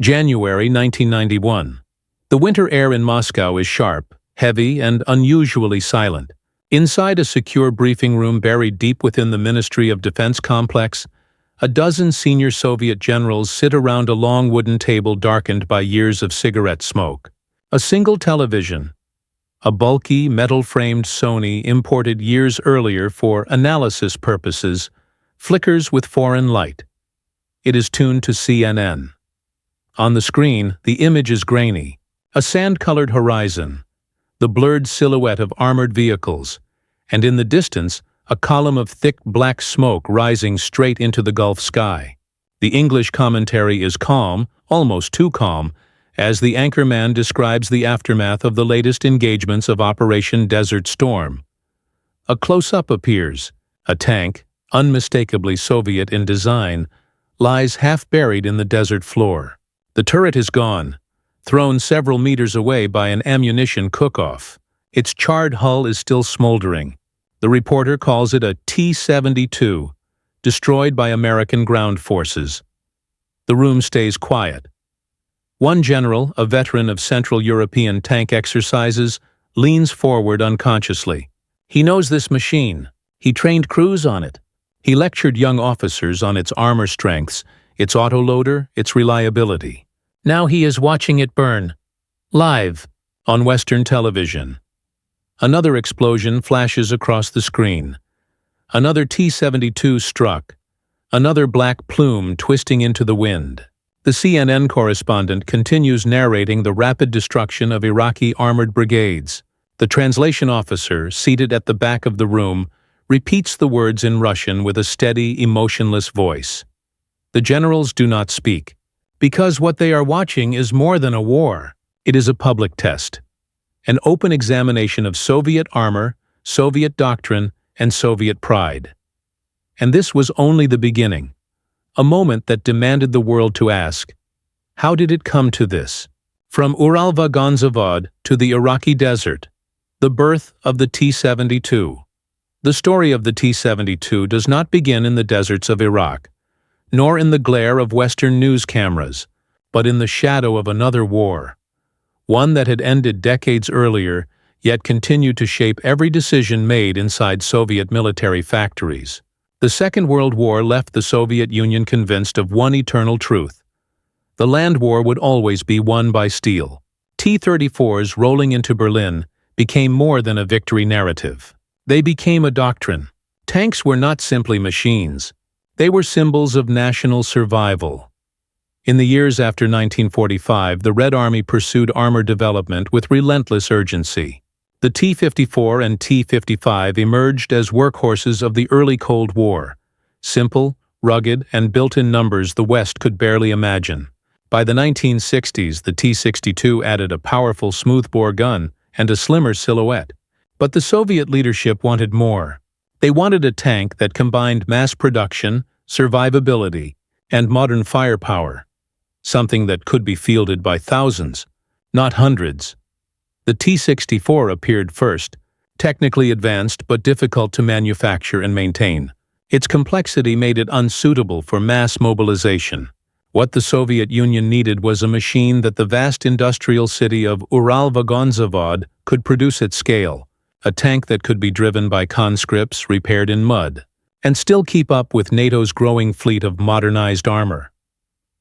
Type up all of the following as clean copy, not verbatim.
January 1991. The winter air in Moscow is sharp, heavy, and unusually silent. Inside a secure briefing room buried deep within the Ministry of Defense complex, a dozen senior Soviet generals sit around a long wooden table darkened by years of cigarette smoke. A single television, a bulky, metal-framed Sony imported years earlier for analysis purposes, flickers with foreign light. It is tuned to CNN. On the screen, the image is grainy, a sand-colored horizon, the blurred silhouette of armored vehicles, and in the distance, a column of thick black smoke rising straight into the Gulf sky. The English commentary is calm, almost too calm, as the anchorman describes the aftermath of the latest engagements of Operation Desert Storm. A close-up appears. A tank, unmistakably Soviet in design, lies half-buried in the desert floor. The turret is gone, thrown several meters away by an ammunition cook-off. Its charred hull is still smoldering. The reporter calls it a T-72, destroyed by American ground forces. The room stays quiet. One general, a veteran of Central European tank exercises, leans forward unconsciously. He knows this machine. He trained crews on it. He lectured young officers on its armor strengths, its autoloader, its reliability. Now he is watching it burn, live, on Western television. Another explosion flashes across the screen. Another T-72 struck, another black plume twisting into the wind. The CNN correspondent continues narrating the rapid destruction of Iraqi armored brigades. The translation officer, seated at the back of the room, repeats the words in Russian with a steady, emotionless voice. The generals do not speak, because what they are watching is more than a war. It is a public test, an open examination of Soviet armor, Soviet doctrine, and Soviet pride. And this was only the beginning, a moment that demanded the world to ask, how did it come to this? From Uralvagonzavod to the Iraqi desert, the birth of the T-72. The story of the T-72 does not begin in the deserts of Iraq, nor in the glare of Western news cameras, but in the shadow of another war, one that had ended decades earlier, yet continued to shape every decision made inside Soviet military factories. The Second World War left the Soviet Union convinced of one eternal truth: the land war would always be won by steel. T-34s rolling into Berlin became more than a victory narrative. They became a doctrine. Tanks were not simply machines. They were symbols of national survival. In the years after 1945, the Red Army pursued armor development with relentless urgency. The T-54 and T-55 emerged as workhorses of the early Cold War, simple, rugged, and built in numbers the West could barely imagine. By the 1960s, the T-62 added a powerful smoothbore gun and a slimmer silhouette. But the Soviet leadership wanted more. They wanted a tank that combined mass production, survivability, and modern firepower, something that could be fielded by thousands, not hundreds. The T-64 appeared first, technically advanced but difficult to manufacture and maintain. Its complexity made it unsuitable for mass mobilization. What the Soviet Union needed was a machine that the vast industrial city of Uralvagonzavod could produce at scale, a tank that could be driven by conscripts repaired in mud, and still keep up with NATO's growing fleet of modernized armor.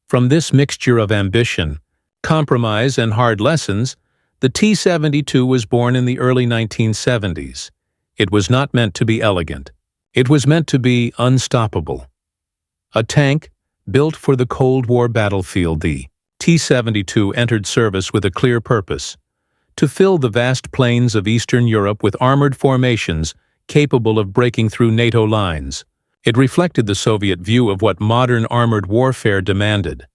From this mixture of ambition, compromise, and hard lessons, the T-72 was born in the early 1970s. It was not meant to be elegant. It was meant to be unstoppable. A tank built for the Cold War battlefield, the T-72 entered service with a clear purpose: to fill the vast plains of Eastern Europe with armored formations capable of breaking through NATO lines. It reflected the Soviet view of what modern armored warfare demanded: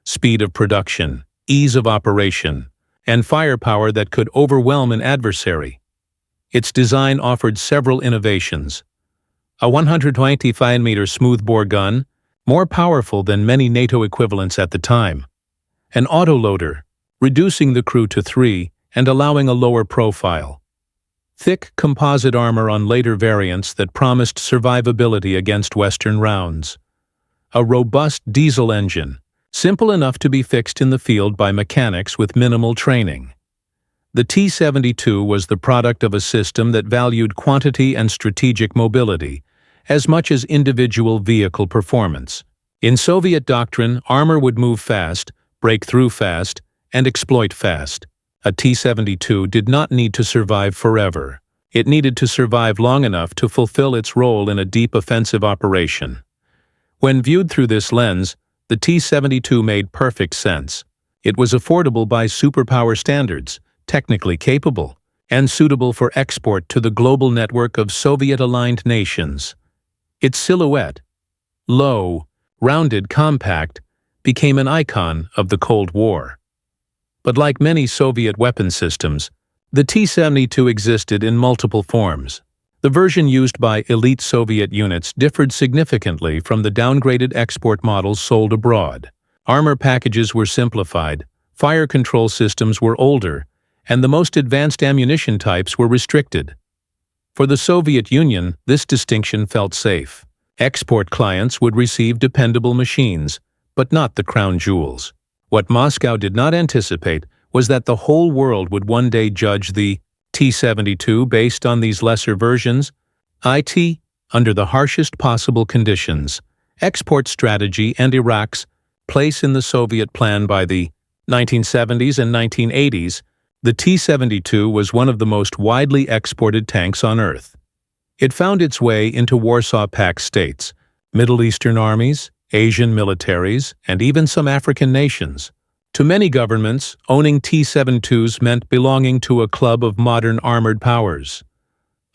speed of production, ease of operation, and firepower that could overwhelm an adversary. Its design offered several innovations: a 125-meter smoothbore gun, more powerful than many NATO equivalents at the time; an autoloader, reducing the crew to 3 and allowing a lower profile; thick composite armor on later variants that promised survivability against Western rounds; a robust diesel engine, simple enough to be fixed in the field by mechanics with minimal training. The T-72 was the product of a system that valued quantity and strategic mobility, as much as individual vehicle performance. In Soviet doctrine, armor would move fast, break through fast, and exploit fast. A T-72 did not need to survive forever. It needed to survive long enough to fulfill its role in a deep offensive operation. When viewed through this lens, the T-72 made perfect sense. It was affordable by superpower standards, technically capable, and suitable for export to the global network of Soviet-aligned nations. Its silhouette, low, rounded, compact, became an icon of the Cold War. But like many Soviet weapon systems, the T-72 existed in multiple forms. The version used by elite Soviet units differed significantly from the downgraded export models sold abroad. Armor packages were simplified, fire control systems were older, and the most advanced ammunition types were restricted. For the Soviet Union, this distinction felt safe. Export clients would receive dependable machines, but not the crown jewels. What Moscow did not anticipate was that the whole world would one day judge the T-72 based on these lesser versions, it, under the harshest possible conditions. Export strategy and Iraq's place in the Soviet plan by the 1970s and 1980s, the T-72 was one of the most widely exported tanks on Earth. It found its way into Warsaw Pact states, Middle Eastern armies, Asian militaries, and even some African nations. To many governments, owning T-72s meant belonging to a club of modern armored powers.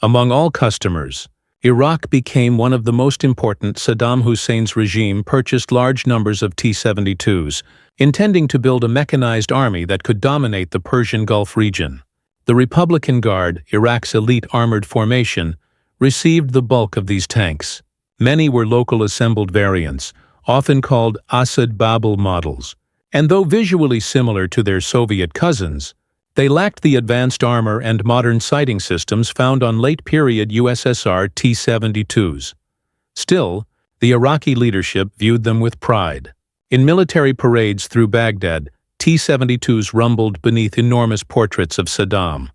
Among all customers, Iraq became one of the most important. Saddam Hussein's regime purchased large numbers of T-72s, intending to build a mechanized army that could dominate the Persian Gulf region. The Republican Guard, Iraq's elite armored formation, received the bulk of these tanks. Many were local assembled variants, often called Asad Babel models, and though visually similar to their Soviet cousins, they lacked the advanced armor and modern sighting systems found on late-period USSR T-72s. Still, the Iraqi leadership viewed them with pride. In military parades through Baghdad, T-72s rumbled beneath enormous portraits of Saddam.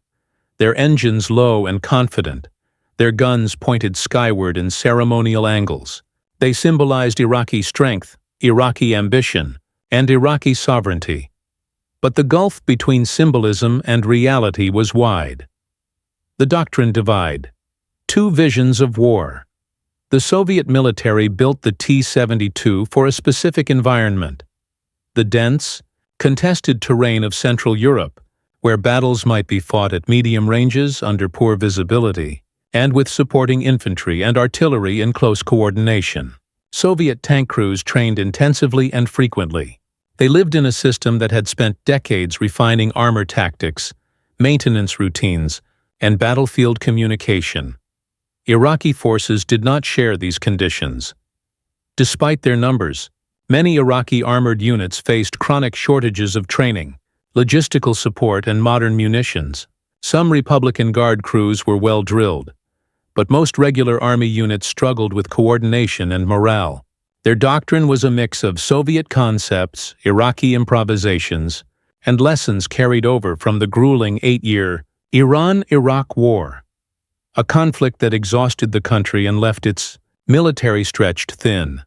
Their engines low and confident, their guns pointed skyward in ceremonial angles. They symbolized Iraqi strength, Iraqi ambition, and Iraqi sovereignty. But the gulf between symbolism and reality was wide. The doctrine divide. Two visions of war. The Soviet military built the T-72 for a specific environment. The dense, contested terrain of Central Europe, where battles might be fought at medium ranges under poor visibility, and with supporting infantry and artillery in close coordination. Soviet tank crews trained intensively and frequently. They lived in a system that had spent decades refining armor tactics, maintenance routines, and battlefield communication. Iraqi forces did not share these conditions. Despite their numbers, many Iraqi armored units faced chronic shortages of training, logistical support, and modern munitions. Some Republican Guard crews were well drilled, but most regular army units struggled with coordination and morale. Their doctrine was a mix of Soviet concepts, Iraqi improvisations, and lessons carried over from the grueling 8-year Iran-Iraq War, a conflict that exhausted the country and left its military stretched thin.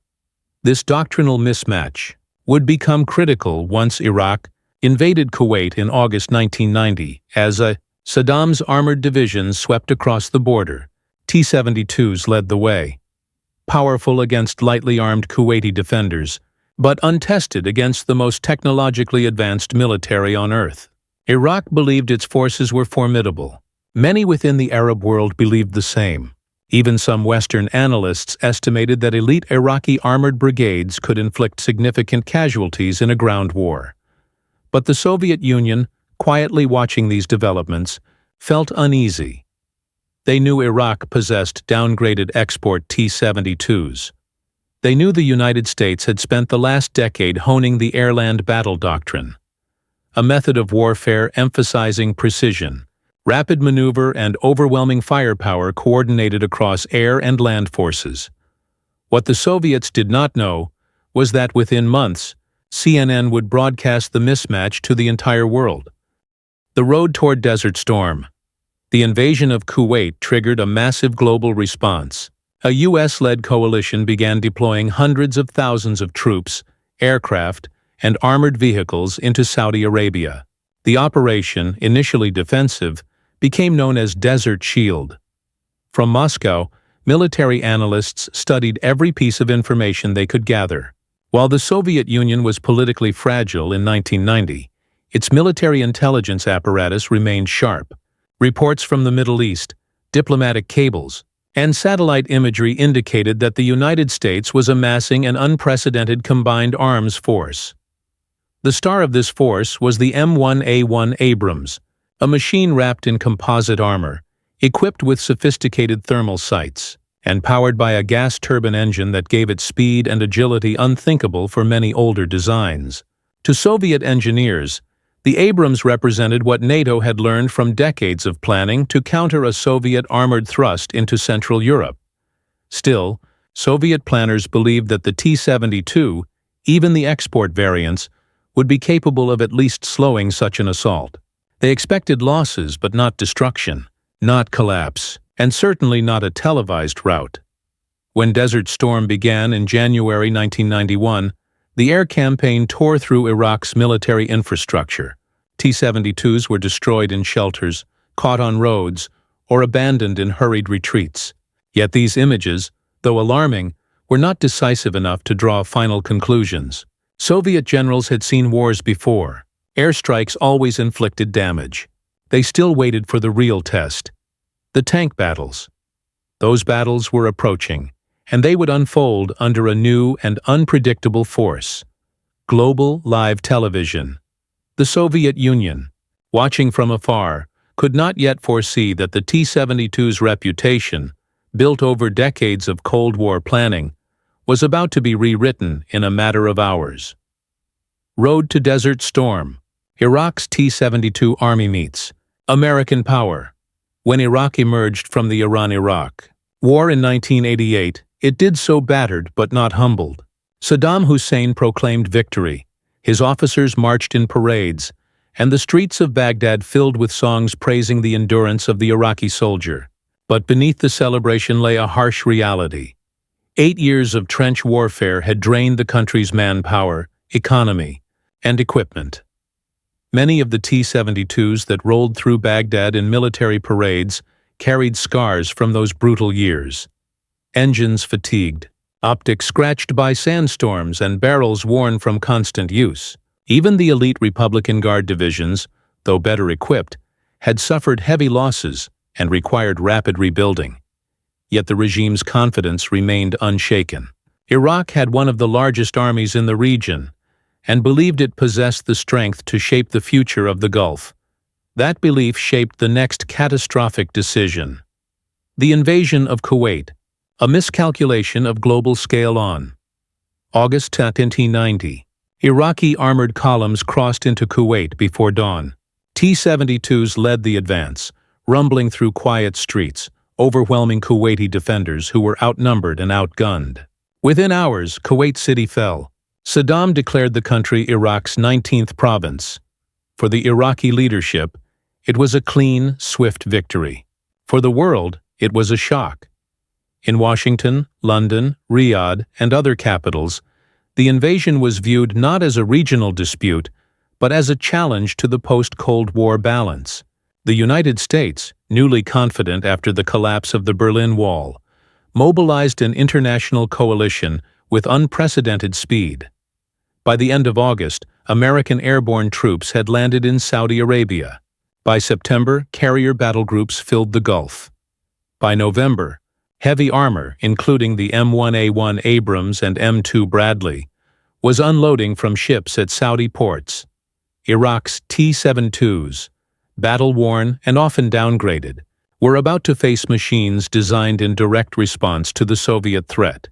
This doctrinal mismatch would become critical once Iraq invaded Kuwait in August 1990 as Saddam's armored divisions swept across the border. T-72s led the way. Powerful against lightly armed Kuwaiti defenders, but untested against the most technologically advanced military on Earth. Iraq believed its forces were formidable. Many within the Arab world believed the same. Even some Western analysts estimated that elite Iraqi armored brigades could inflict significant casualties in a ground war. But the Soviet Union, quietly watching these developments, felt uneasy. They knew Iraq possessed downgraded export T-72s. They knew the United States had spent the last decade honing the air-land battle doctrine, a method of warfare emphasizing precision, rapid maneuver, and overwhelming firepower coordinated across air and land forces. What the Soviets did not know was that within months, CNN would broadcast the mismatch to the entire world. The road toward Desert Storm. The invasion of Kuwait triggered a massive global response. A U.S.-led coalition began deploying hundreds of thousands of troops, aircraft, and armored vehicles into Saudi Arabia. The operation, initially defensive, became known as Desert Shield. From Moscow, military analysts studied every piece of information they could gather. While the Soviet Union was politically fragile in 1990, its military intelligence apparatus remained sharp. Reports from the Middle East, diplomatic cables, and satellite imagery indicated that the United States was amassing an unprecedented combined arms force. The star of this force was the M1A1 Abrams, a machine wrapped in composite armor, equipped with sophisticated thermal sights, and powered by a gas turbine engine that gave it speed and agility unthinkable for many older designs. To Soviet engineers, the Abrams represented what NATO had learned from decades of planning to counter a Soviet armored thrust into Central Europe. Still, Soviet planners believed that the T-72, even the export variants, would be capable of at least slowing such an assault. They expected losses but not destruction, not collapse, and certainly not a televised rout. When Desert Storm began in January 1991, the air campaign tore through Iraq's military infrastructure. T-72s were destroyed in shelters, caught on roads, or abandoned in hurried retreats. Yet these images, though alarming, were not decisive enough to draw final conclusions. Soviet generals had seen wars before. Airstrikes always inflicted damage. They still waited for the real test. The tank battles. Those battles were approaching, and they would unfold under a new and unpredictable force. Global live television. The Soviet Union, watching from afar, could not yet foresee that the T-72's reputation, built over decades of Cold War planning, was about to be rewritten in a matter of hours. Road to Desert Storm. Iraq's T-72 Army meets American power. When Iraq emerged from the Iran-Iraq War in 1988, it did so battered but not humbled. Saddam Hussein proclaimed victory. His officers marched in parades, and the streets of Baghdad filled with songs praising the endurance of the Iraqi soldier. But beneath the celebration lay a harsh reality. 8 years of trench warfare had drained the country's manpower, economy, and equipment. Many of the T-72s that rolled through Baghdad in military parades carried scars from those brutal years. Engines fatigued, optics scratched by sandstorms, and barrels worn from constant use. Even the elite Republican Guard divisions, though better equipped, had suffered heavy losses and required rapid rebuilding. Yet the regime's confidence remained unshaken. Iraq had one of the largest armies in the region, and believed it possessed the strength to shape the future of the Gulf. That belief shaped the next catastrophic decision. The invasion of Kuwait, a miscalculation of global scale on. August 1990. Iraqi armored columns crossed into Kuwait before dawn. T-72s led the advance, rumbling through quiet streets, overwhelming Kuwaiti defenders who were outnumbered and outgunned. Within hours, Kuwait City fell. Saddam declared the country Iraq's 19th province. For the Iraqi leadership, it was a clean, swift victory. For the world, it was a shock. In Washington, London, Riyadh, and other capitals, the invasion was viewed not as a regional dispute, but as a challenge to the post-Cold War balance. The United States, newly confident after the collapse of the Berlin Wall, mobilized an international coalition with unprecedented speed. By the end of August, American airborne troops had landed in Saudi Arabia. By September, carrier battle groups filled the Gulf. By November, heavy armor, including the M1A1 Abrams and M2 Bradley, was unloading from ships at Saudi ports. Iraq's T-72s, battle-worn and often downgraded, were about to face machines designed in direct response to the Soviet threat,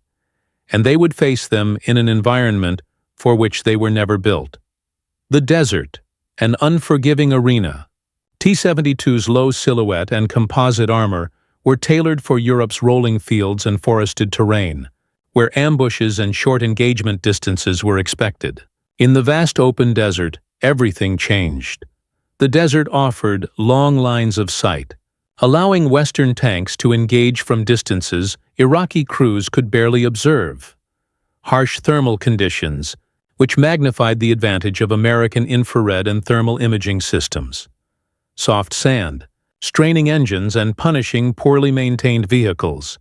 and they would face them in an environment for which they were never built. The desert, an unforgiving arena. T-72's low silhouette and composite armor were tailored for Europe's rolling fields and forested terrain, where ambushes and short engagement distances were expected. In the vast open desert, everything changed. The desert offered long lines of sight, allowing Western tanks to engage from distances Iraqi crews could barely observe. Harsh thermal conditions, which magnified the advantage of American infrared and thermal imaging systems. Soft sand, straining engines and punishing poorly maintained vehicles.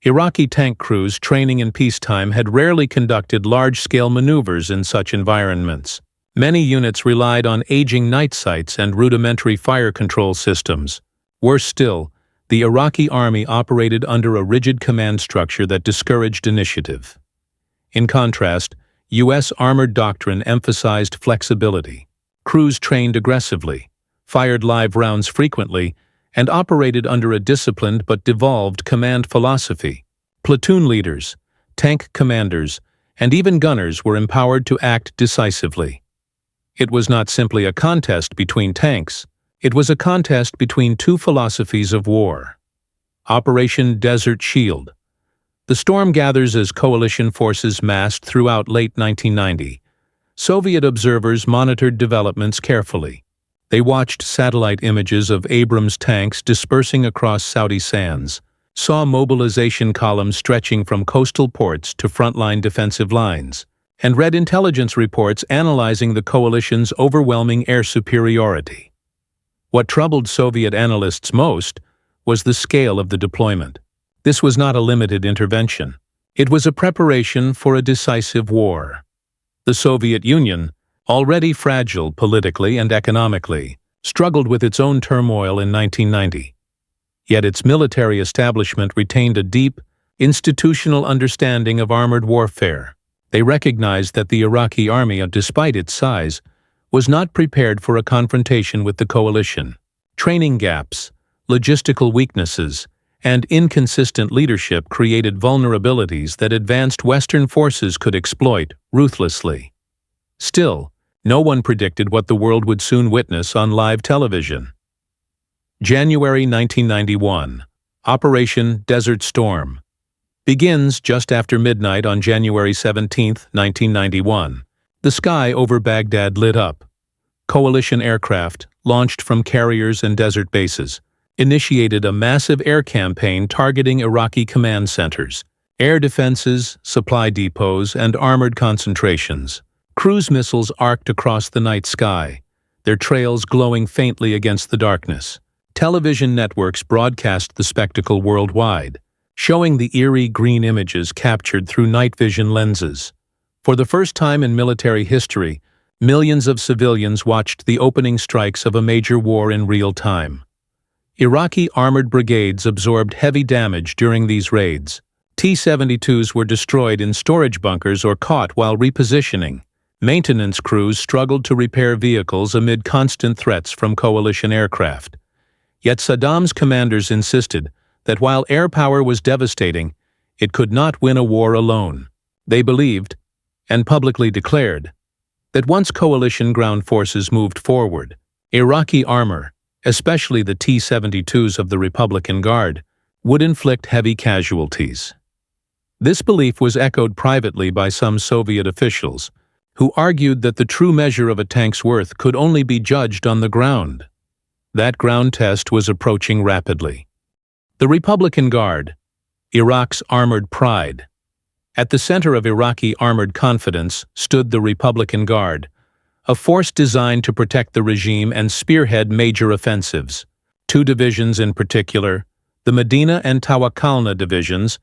Iraqi tank crews training in peacetime had rarely conducted large-scale maneuvers in such environments. Many units relied on aging night sights and rudimentary fire control systems. Worse still, the Iraqi army operated under a rigid command structure that discouraged initiative. In contrast, U.S. armored doctrine emphasized flexibility. Crews trained aggressively, fired live rounds frequently, and operated under a disciplined but devolved command philosophy. Platoon leaders, tank commanders, and even gunners were empowered to act decisively. It was not simply a contest between tanks, it was a contest between two philosophies of war. Operation Desert Shield. The storm gathers as coalition forces massed throughout late 1990. Soviet observers monitored developments carefully. They watched satellite images of Abrams tanks dispersing across Saudi sands, saw mobilization columns stretching from coastal ports to frontline defensive lines, and read intelligence reports analyzing the coalition's overwhelming air superiority. What troubled Soviet analysts most was the scale of the deployment. This was not a limited intervention. It was a preparation for a decisive war. The Soviet Union, already fragile politically and economically, struggled with its own turmoil in 1990. Yet its military establishment retained a deep, institutional understanding of armored warfare. They recognized that the Iraqi army, despite its size, was not prepared for a confrontation with the coalition. Training gaps, logistical weaknesses, and inconsistent leadership created vulnerabilities that advanced Western forces could exploit ruthlessly. Still, no one predicted what the world would soon witness on live television. January 1991. Operation Desert Storm. Begins just after midnight on January 17, 1991. The sky over Baghdad lit up. Coalition aircraft, launched from carriers and desert bases, initiated a massive air campaign targeting Iraqi command centers, air defenses, supply depots, and armored concentrations. Cruise missiles arced across the night sky, their trails glowing faintly against the darkness. Television networks broadcast the spectacle worldwide, showing the eerie green images captured through night vision lenses. For the first time in military history, millions of civilians watched the opening strikes of a major war in real time. Iraqi armored brigades absorbed heavy damage during these raids. T-72s were destroyed in storage bunkers or caught while repositioning. Maintenance crews struggled to repair vehicles amid constant threats from coalition aircraft. Yet Saddam's commanders insisted that while air power was devastating, it could not win a war alone. They believed, and publicly declared, that once coalition ground forces moved forward, Iraqi armor, especially the T-72s of the Republican Guard, would inflict heavy casualties. This belief was echoed privately by some Soviet officials, who argued that the true measure of a tank's worth could only be judged on the ground. That ground test was approaching rapidly. The Republican Guard, Iraq's armored pride. At the center of Iraqi armored confidence stood the Republican Guard, a force designed to protect the regime and spearhead major offensives. Two divisions in particular, the Medina and Tawakkalna divisions,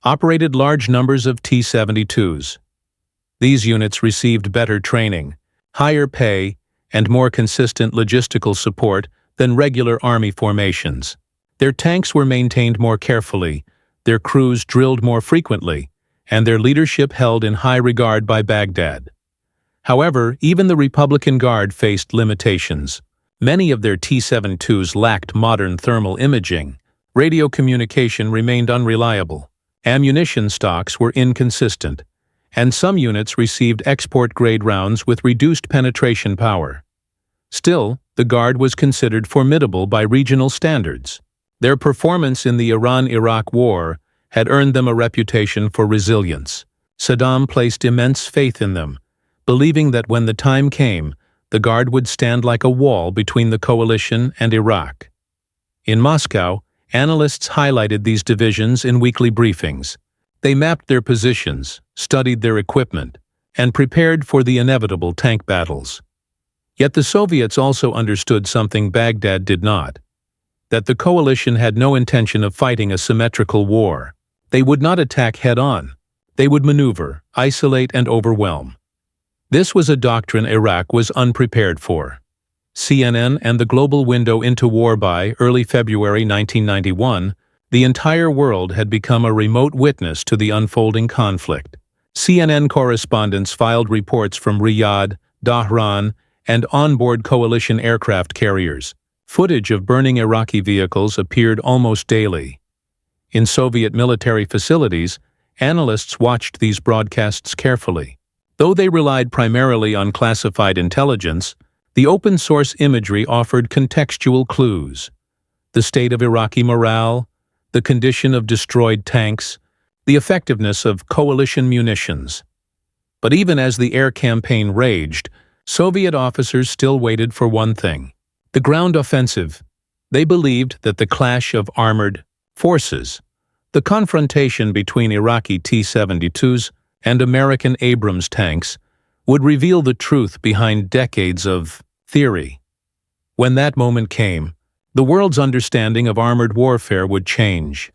operated large numbers of T-72s. These units received better training, higher pay, and more consistent logistical support than regular army formations. Their tanks were maintained more carefully, their crews drilled more frequently, and their leadership held in high regard by Baghdad. However, even the Republican Guard faced limitations. Many of their T-72s lacked modern thermal imaging, radio communication remained unreliable, ammunition stocks were inconsistent, and some units received export-grade rounds with reduced penetration power. Still, the Guard was considered formidable by regional standards. Their performance in the Iran-Iraq War had earned them a reputation for resilience. Saddam placed immense faith in them, believing that when the time came, the Guard would stand like a wall between the coalition and Iraq. In Moscow, analysts highlighted these divisions in weekly briefings. They mapped their positions, studied their equipment, and prepared for the inevitable tank battles. Yet the Soviets also understood something Baghdad did not: that the coalition had no intention of fighting a symmetrical war. They would not attack head-on. They would maneuver, isolate, and overwhelm. This was a doctrine Iraq was unprepared for. CNN and the global window into war. By early February 1991, the entire world had become a remote witness to the unfolding conflict. CNN correspondents filed reports from Riyadh, Dhahran, and onboard coalition aircraft carriers. Footage of burning Iraqi vehicles appeared almost daily. In Soviet military facilities, analysts watched these broadcasts carefully. Though they relied primarily on classified intelligence, the open-source imagery offered contextual clues: the state of Iraqi morale, the condition of destroyed tanks, the effectiveness of coalition munitions. But even as the air campaign raged, Soviet officers still waited for one thing: the ground offensive. They believed that the clash of armored forces, the confrontation between Iraqi T-72s and American Abrams tanks, would reveal the truth behind decades of theory. When that moment came, the world's understanding of armored warfare would change.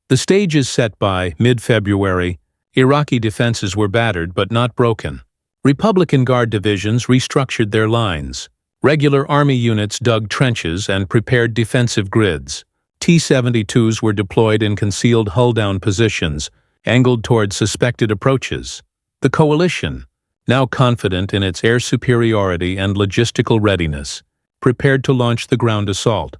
The stage is set by mid-February. Iraqi defenses were battered but not broken. Republican Guard divisions restructured their lines. Regular Army units dug trenches and prepared defensive grids. T-72s were deployed in concealed hull-down positions, angled toward suspected approaches. The coalition, now confident in its air superiority and logistical readiness, prepared to launch the ground assault.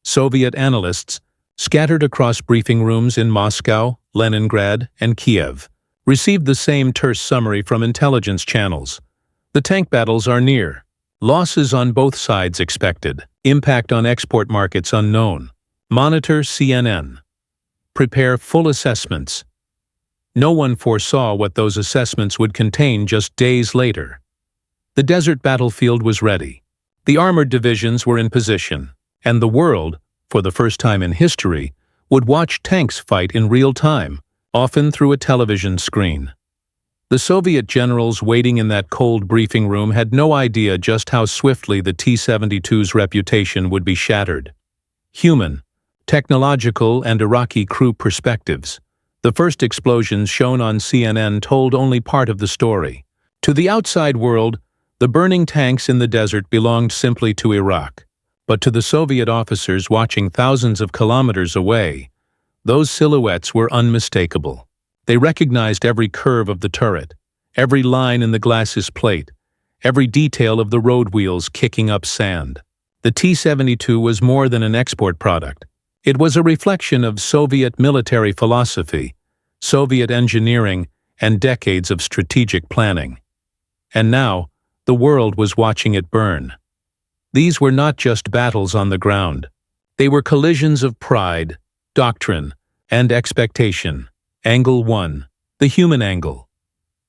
Soviet analysts, scattered across briefing rooms in Moscow, Leningrad, and Kiev, received the same terse summary from intelligence channels. The tank battles are near. Losses on both sides expected. Impact on export markets unknown. Monitor CNN. Prepare full assessments. No one foresaw what those assessments would contain just days later. The desert battlefield was ready. The armored divisions were in position, and the world, for the first time in history, would watch tanks fight in real time, often through a television screen. The Soviet generals waiting in that cold briefing room had no idea just how swiftly the T-72's reputation would be shattered. Human, technological, and Iraqi crew perspectives. The first explosions shown on CNN told only part of the story. To the outside world, the burning tanks in the desert belonged simply to Iraq. But to the Soviet officers watching thousands of kilometers away, those silhouettes were unmistakable. They recognized every curve of the turret, every line in the glacis plate, every detail of the road wheels kicking up sand. The T-72 was more than an export product. It was a reflection of Soviet military philosophy, Soviet engineering, and decades of strategic planning. And now, the world was watching it burn. These were not just battles on the ground. They were collisions of pride, doctrine, and expectation. Angle 1, the human angle.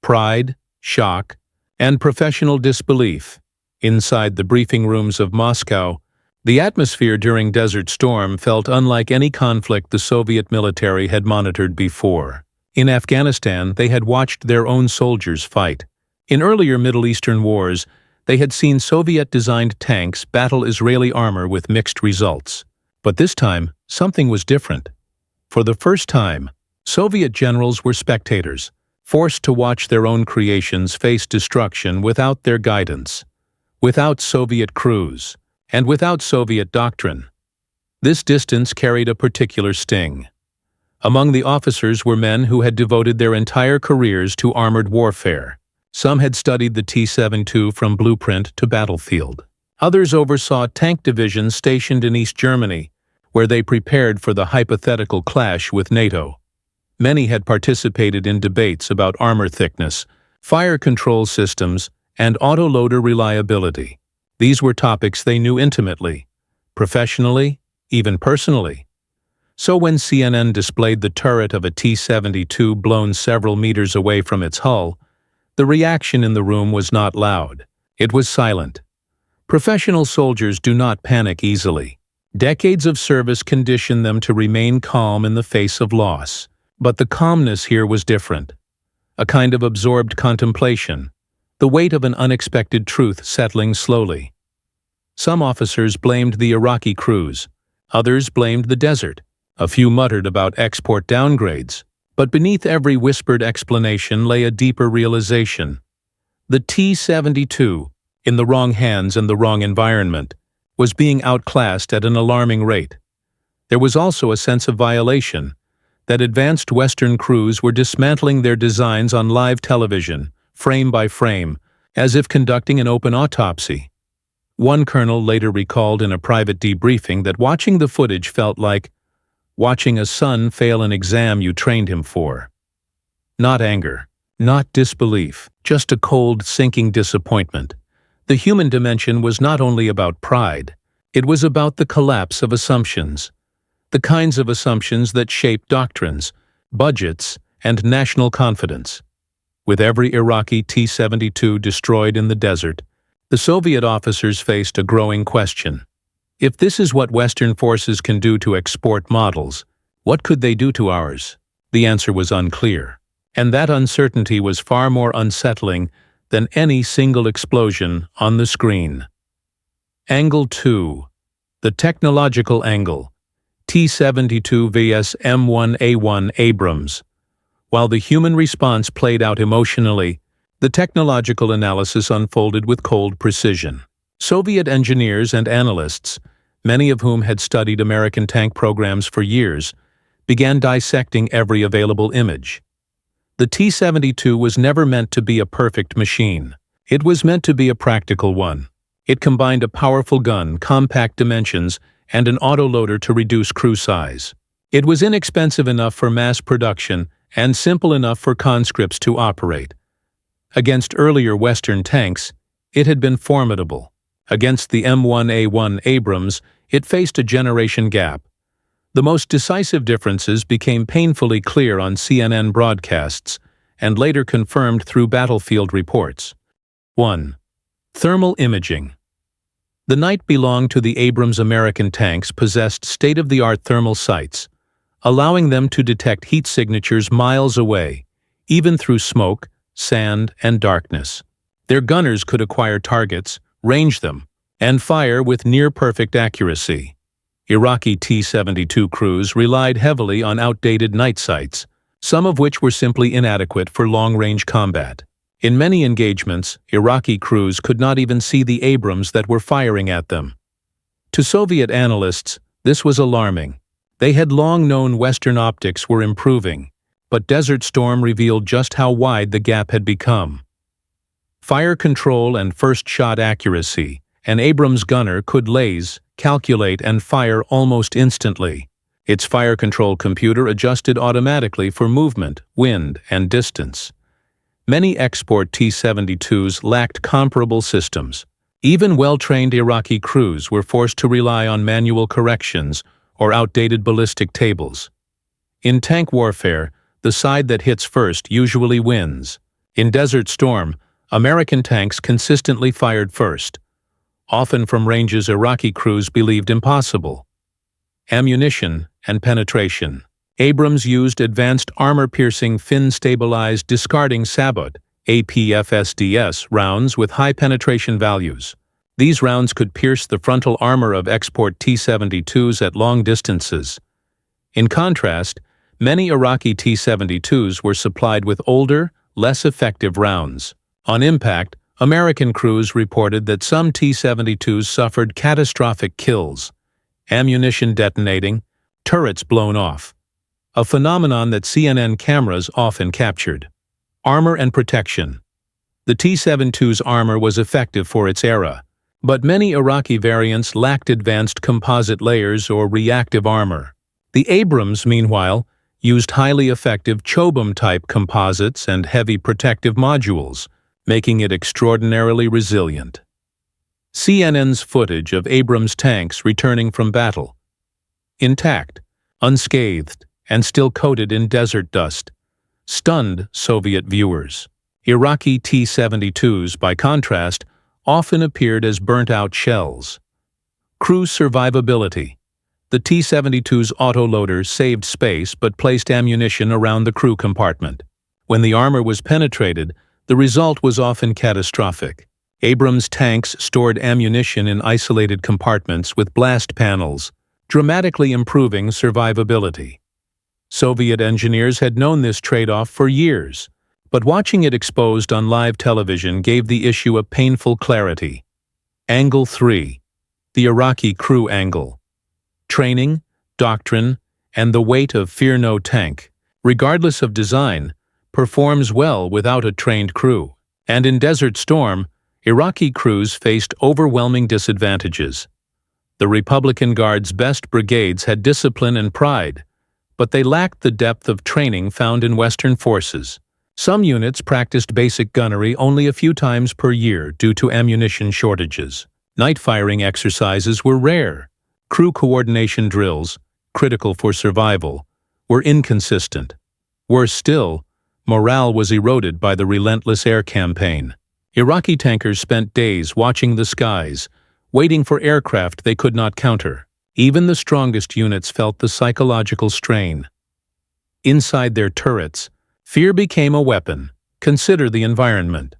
Pride, shock, and professional disbelief. Inside the briefing rooms of Moscow, the atmosphere during Desert Storm felt unlike any conflict the Soviet military had monitored before. In Afghanistan, they had watched their own soldiers fight. In earlier Middle Eastern wars, they had seen Soviet-designed tanks battle Israeli armor with mixed results. But this time, something was different. For the first time, Soviet generals were spectators, forced to watch their own creations face destruction without their guidance, without Soviet crews, and without Soviet doctrine. This distance carried a particular sting. Among the officers were men who had devoted their entire careers to armored warfare. Some had studied the T-72 from blueprint to battlefield. Others oversaw tank divisions stationed in East Germany, where they prepared for the hypothetical clash with NATO. Many had participated in debates about armor thickness, fire control systems, and autoloader reliability. These were topics they knew intimately, professionally, even personally. So when CNN displayed the turret of a T-72 blown several meters away from its hull, The reaction in the room was not loud. It was silent. Professional soldiers do not panic easily. Decades of service condition them to remain calm in the face of loss. But the calmness here was different. A kind of absorbed contemplation, the weight of an unexpected truth settling slowly. Some officers blamed the Iraqi crews. Others blamed the desert. A few muttered about export downgrades. But beneath every whispered explanation lay a deeper realization. The T-72, in the wrong hands and the wrong environment, was being outclassed at an alarming rate. There was also a sense of violation, that advanced Western crews were dismantling their designs on live television, frame by frame, as if conducting an open autopsy. One colonel later recalled in a private debriefing that watching the footage felt like watching a son fail an exam you trained him for. Not anger, not disbelief, just a cold, sinking disappointment. The human dimension was not only about pride, it was about the collapse of assumptions. The kinds of assumptions that shape doctrines, budgets, and national confidence. With every Iraqi T-72 destroyed in the desert, the Soviet officers faced a growing question. If this is what Western forces can do to export models, what could they do to ours? The answer was unclear, and that uncertainty was far more unsettling than any single explosion on the screen. Angle 2. The technological angle. T-72 vs M1A1 Abrams. While the human response played out emotionally, the technological analysis unfolded with cold precision. Soviet engineers and analysts, many of whom had studied American tank programs for years, began dissecting every available image. The T-72 was never meant to be a perfect machine. It was meant to be a practical one. It combined a powerful gun, compact dimensions, and an autoloader to reduce crew size. It was inexpensive enough for mass production and simple enough for conscripts to operate. Against earlier Western tanks, it had been formidable. Against the M1A1 Abrams, it faced a generation gap. The most decisive differences became painfully clear on CNN broadcasts and later confirmed through battlefield reports. 1. Thermal imaging. The night belonged to the Abrams American tanks possessed state-of-the-art thermal sights, allowing them to detect heat signatures miles away, even through smoke, sand, and darkness. Their gunners could acquire targets, range them, and fire with near-perfect accuracy. Iraqi T-72 crews relied heavily on outdated night sights, some of which were simply inadequate for long-range combat. In many engagements, Iraqi crews could not even see the Abrams that were firing at them. To Soviet analysts, this was alarming. They had long known Western optics were improving, but Desert Storm revealed just how wide the gap had become. Fire control and first-shot accuracy. An Abrams gunner could laze, calculate, and fire almost instantly. Its fire control computer adjusted automatically for movement, wind, and distance. Many export T-72s lacked comparable systems. Even well-trained Iraqi crews were forced to rely on manual corrections or outdated ballistic tables. In tank warfare, the side that hits first usually wins. In Desert Storm, American tanks consistently fired first, often from ranges Iraqi crews believed impossible. Ammunition and penetration. Abrams used advanced armor-piercing, fin-stabilized discarding sabot (APFSDS) rounds with high penetration values. These rounds could pierce the frontal armor of export T-72s at long distances. In contrast, many Iraqi T-72s were supplied with older, less effective rounds. On impact, American crews reported that some T-72s suffered catastrophic kills, ammunition detonating, turrets blown off, a phenomenon that CNN cameras often captured. Armor and protection. The T-72's armor was effective for its era, but many Iraqi variants lacked advanced composite layers or reactive armor. The Abrams, meanwhile, used highly effective Chobham-type composites and heavy protective modules, making it extraordinarily resilient. CNN's footage of Abrams tanks returning from battle. Intact, unscathed, and still coated in desert dust, stunned Soviet viewers. Iraqi T-72s, by contrast, often appeared as burnt-out shells. Crew survivability. The T-72's autoloader saved space but placed ammunition around the crew compartment. When the armor was penetrated, the result was often catastrophic. Abrams tanks stored ammunition in isolated compartments with blast panels, dramatically improving survivability. Soviet engineers had known this trade-off for years, but watching it exposed on live television gave the issue a painful clarity. Angle 3. The Iraqi crew angle. Training, doctrine, and the weight of Fear No tank, regardless of design, performs well without a trained crew. And in Desert Storm, Iraqi crews faced overwhelming disadvantages. The Republican Guard's best brigades had discipline and pride, but they lacked the depth of training found in Western forces. Some units practiced basic gunnery only a few times per year due to ammunition shortages. Night firing exercises were rare. Crew coordination drills, critical for survival, were inconsistent. Worse still, morale was eroded by the relentless air campaign. Iraqi tankers spent days watching the skies, waiting for aircraft they could not counter. Even the strongest units felt the psychological strain. Inside their turrets, fear became a weapon. Consider the environment.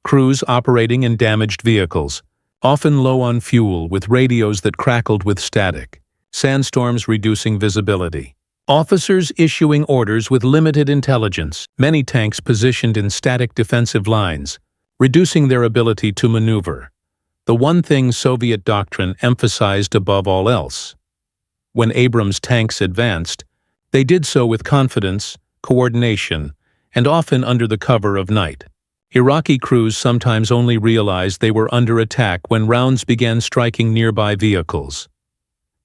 Crews operating in damaged vehicles, often low on fuel with radios that crackled with static, sandstorms reducing visibility. Officers issuing orders with limited intelligence, many tanks positioned in static defensive lines, reducing their ability to maneuver. The one thing Soviet doctrine emphasized above all else. When Abrams tanks advanced, they did so with confidence, coordination, and often under the cover of night. Iraqi crews sometimes only realized they were under attack when rounds began striking nearby vehicles.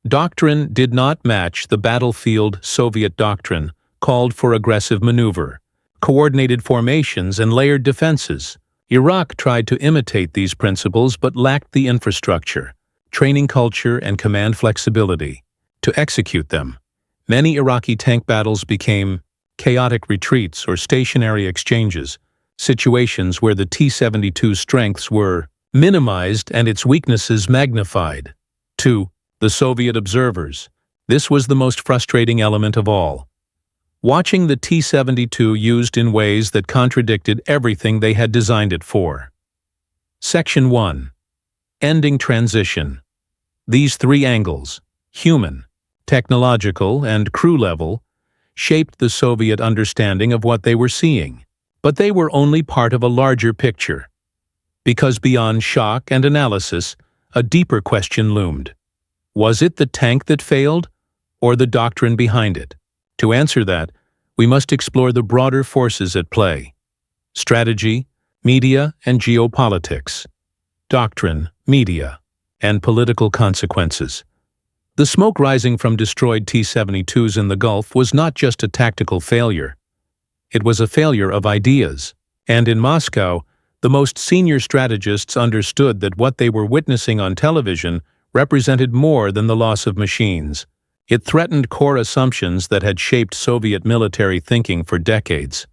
Doctrine did not match the battlefield. Soviet doctrine called for aggressive maneuver, coordinated formations, and layered defenses. Iraq tried to imitate these principles but lacked the infrastructure, training culture, and command flexibility to execute them. Many Iraqi tank battles became chaotic retreats or stationary exchanges, situations where the T-72's strengths were minimized and its weaknesses magnified. 2. The Soviet observers. This was the most frustrating element of all. Watching the T-72 used in ways that contradicted everything they had designed it for. Section 1. Ending transition. These three angles, human, technological, and crew level, shaped the Soviet understanding of what they were seeing. But they were only part of a larger picture. Because beyond shock and analysis, a deeper question loomed. Was it the tank that failed, or the doctrine behind it? To answer that, we must explore the broader forces at play. Strategy, media, and geopolitics. Doctrine, media, and political consequences. The smoke rising from destroyed T-72s in the Gulf was not just a tactical failure. It was a failure of ideas. And in Moscow, the most senior strategists understood that what they were witnessing on television represented more than the loss of machines. It threatened core assumptions that had shaped Soviet military thinking for decades.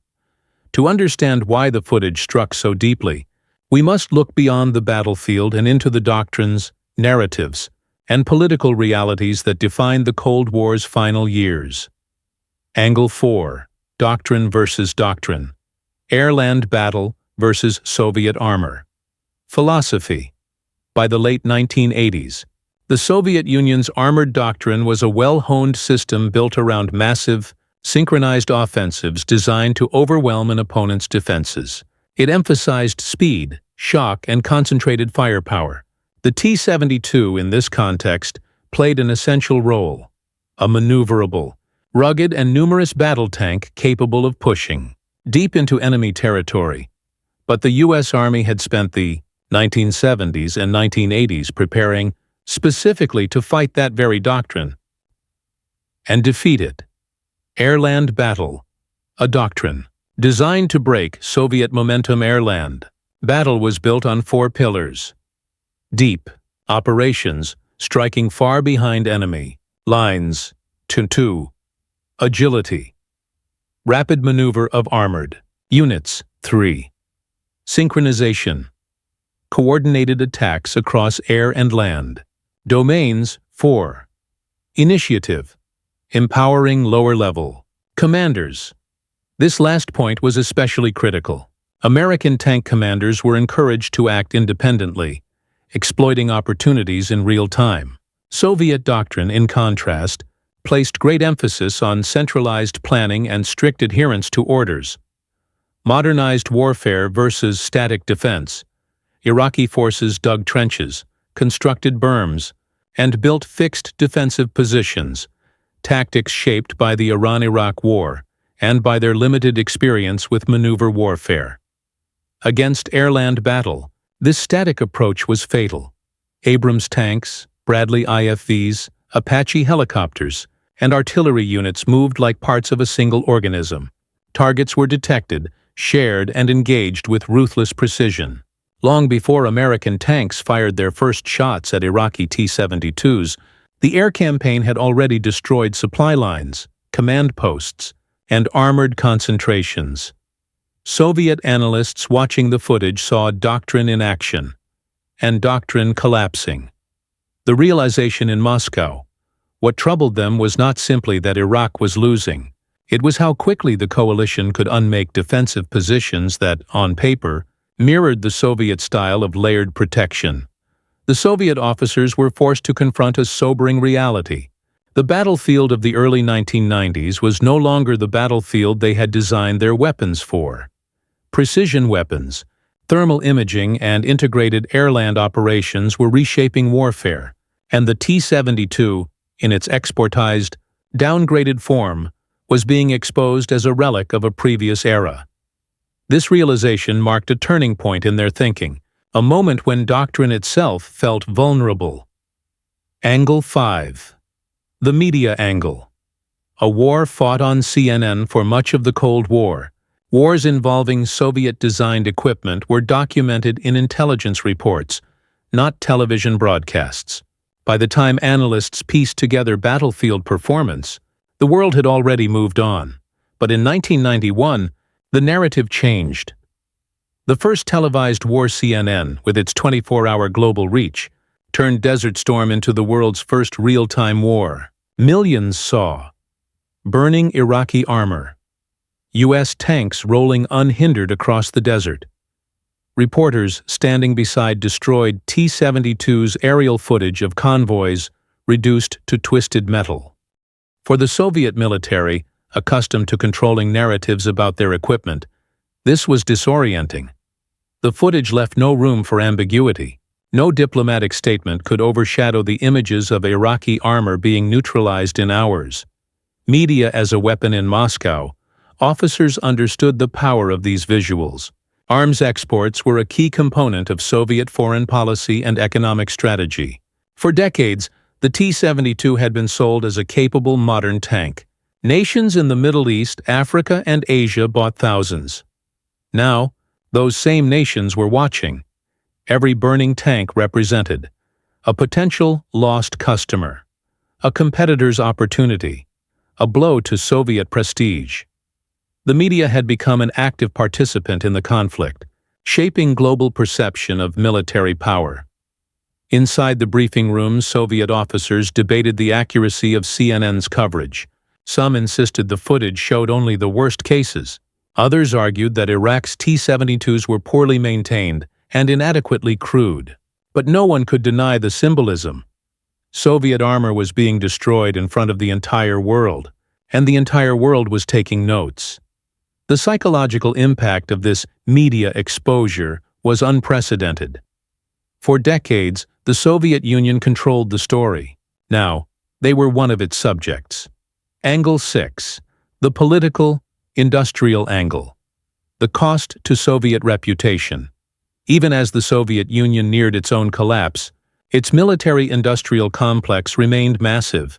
To understand why the footage struck so deeply, we must look beyond the battlefield and into the doctrines, narratives, and political realities that defined the Cold War's final years. Angle 4. Doctrine versus doctrine. Air-land battle versus Soviet armor. Philosophy. By the late 1980s, the Soviet Union's armored doctrine was a well-honed system built around massive, synchronized offensives designed to overwhelm an opponent's defenses. It emphasized speed, shock, and concentrated firepower. The T-72 in this context played an essential role, a maneuverable, rugged and numerous battle tank capable of pushing deep into enemy territory. But the U.S. Army had spent the 1970s and 1980s preparing specifically to fight that very doctrine and defeat it. Air-land battle, a doctrine designed to break Soviet momentum. Air-land battle was built on 4 pillars. Deep operations, striking far behind enemy lines. 2. Agility, rapid maneuver of armored units. 3. Synchronization. Coordinated attacks across air and land. Domains 4. Initiative. Empowering lower level. Commanders. This last point was especially critical. American tank commanders were encouraged to act independently, exploiting opportunities in real time. Soviet doctrine, in contrast, placed great emphasis on centralized planning and strict adherence to orders. Modernized warfare versus static defense. Iraqi forces dug trenches, constructed berms, and built fixed defensive positions, tactics shaped by the Iran-Iraq War and by their limited experience with maneuver warfare. Against air-land battle, this static approach was fatal. Abrams tanks, Bradley IFVs, Apache helicopters, and artillery units moved like parts of a single organism. Targets were detected, shared, and engaged with ruthless precision. Long before American tanks fired their first shots at Iraqi T-72s, the air campaign had already destroyed supply lines, command posts, and armored concentrations. Soviet analysts watching the footage saw doctrine in action, and doctrine collapsing. The realization in Moscow: what troubled them was not simply that Iraq was losing, it was how quickly the coalition could unmake defensive positions that, on paper, mirrored the Soviet style of layered protection. The Soviet officers were forced to confront a sobering reality. The battlefield of the early 1990s was no longer the battlefield they had designed their weapons for. Precision weapons, thermal imaging, and integrated air-land operations were reshaping warfare, and the T-72, in its exportized, downgraded form, was being exposed as a relic of a previous era. This realization marked a turning point in their thinking, a moment when doctrine itself felt vulnerable. Angle 5. The media angle. A war fought on CNN for much of the Cold War. Wars involving Soviet-designed equipment were documented in intelligence reports, not television broadcasts. By the time analysts pieced together battlefield performance, the world had already moved on. But in 1991, the narrative changed. The first televised war, CNN, with its 24-hour global reach, turned Desert Storm into the world's first real-time war. Millions saw burning Iraqi armor, U.S. tanks rolling unhindered across the desert, reporters standing beside destroyed T-72's aerial footage of convoys reduced to twisted metal. For the Soviet military, accustomed to controlling narratives about their equipment, this was disorienting. The footage left no room for ambiguity. No diplomatic statement could overshadow the images of Iraqi armor being neutralized in hours. Media as a weapon in Moscow, officers understood the power of these visuals. Arms exports were a key component of Soviet foreign policy and economic strategy. For decades, the T-72 had been sold as a capable modern tank. Nations in the Middle East, Africa, and Asia bought thousands. Now, those same nations were watching. Every burning tank represented a potential lost customer, a competitor's opportunity, a blow to Soviet prestige. The media had become an active participant in the conflict, shaping global perception of military power. Inside the briefing rooms, Soviet officers debated the accuracy of CNN's coverage. Some insisted the footage showed only the worst cases. Others argued that Iraq's T-72s were poorly maintained and inadequately crewed. But no one could deny the symbolism. Soviet armor was being destroyed in front of the entire world, and the entire world was taking notes. The psychological impact of this media exposure was unprecedented. For decades, the Soviet Union controlled the story. Now, they were one of its subjects. Angle 6. The political, industrial angle. The cost to Soviet reputation. Even as the Soviet Union neared its own collapse, its military-industrial complex remained massive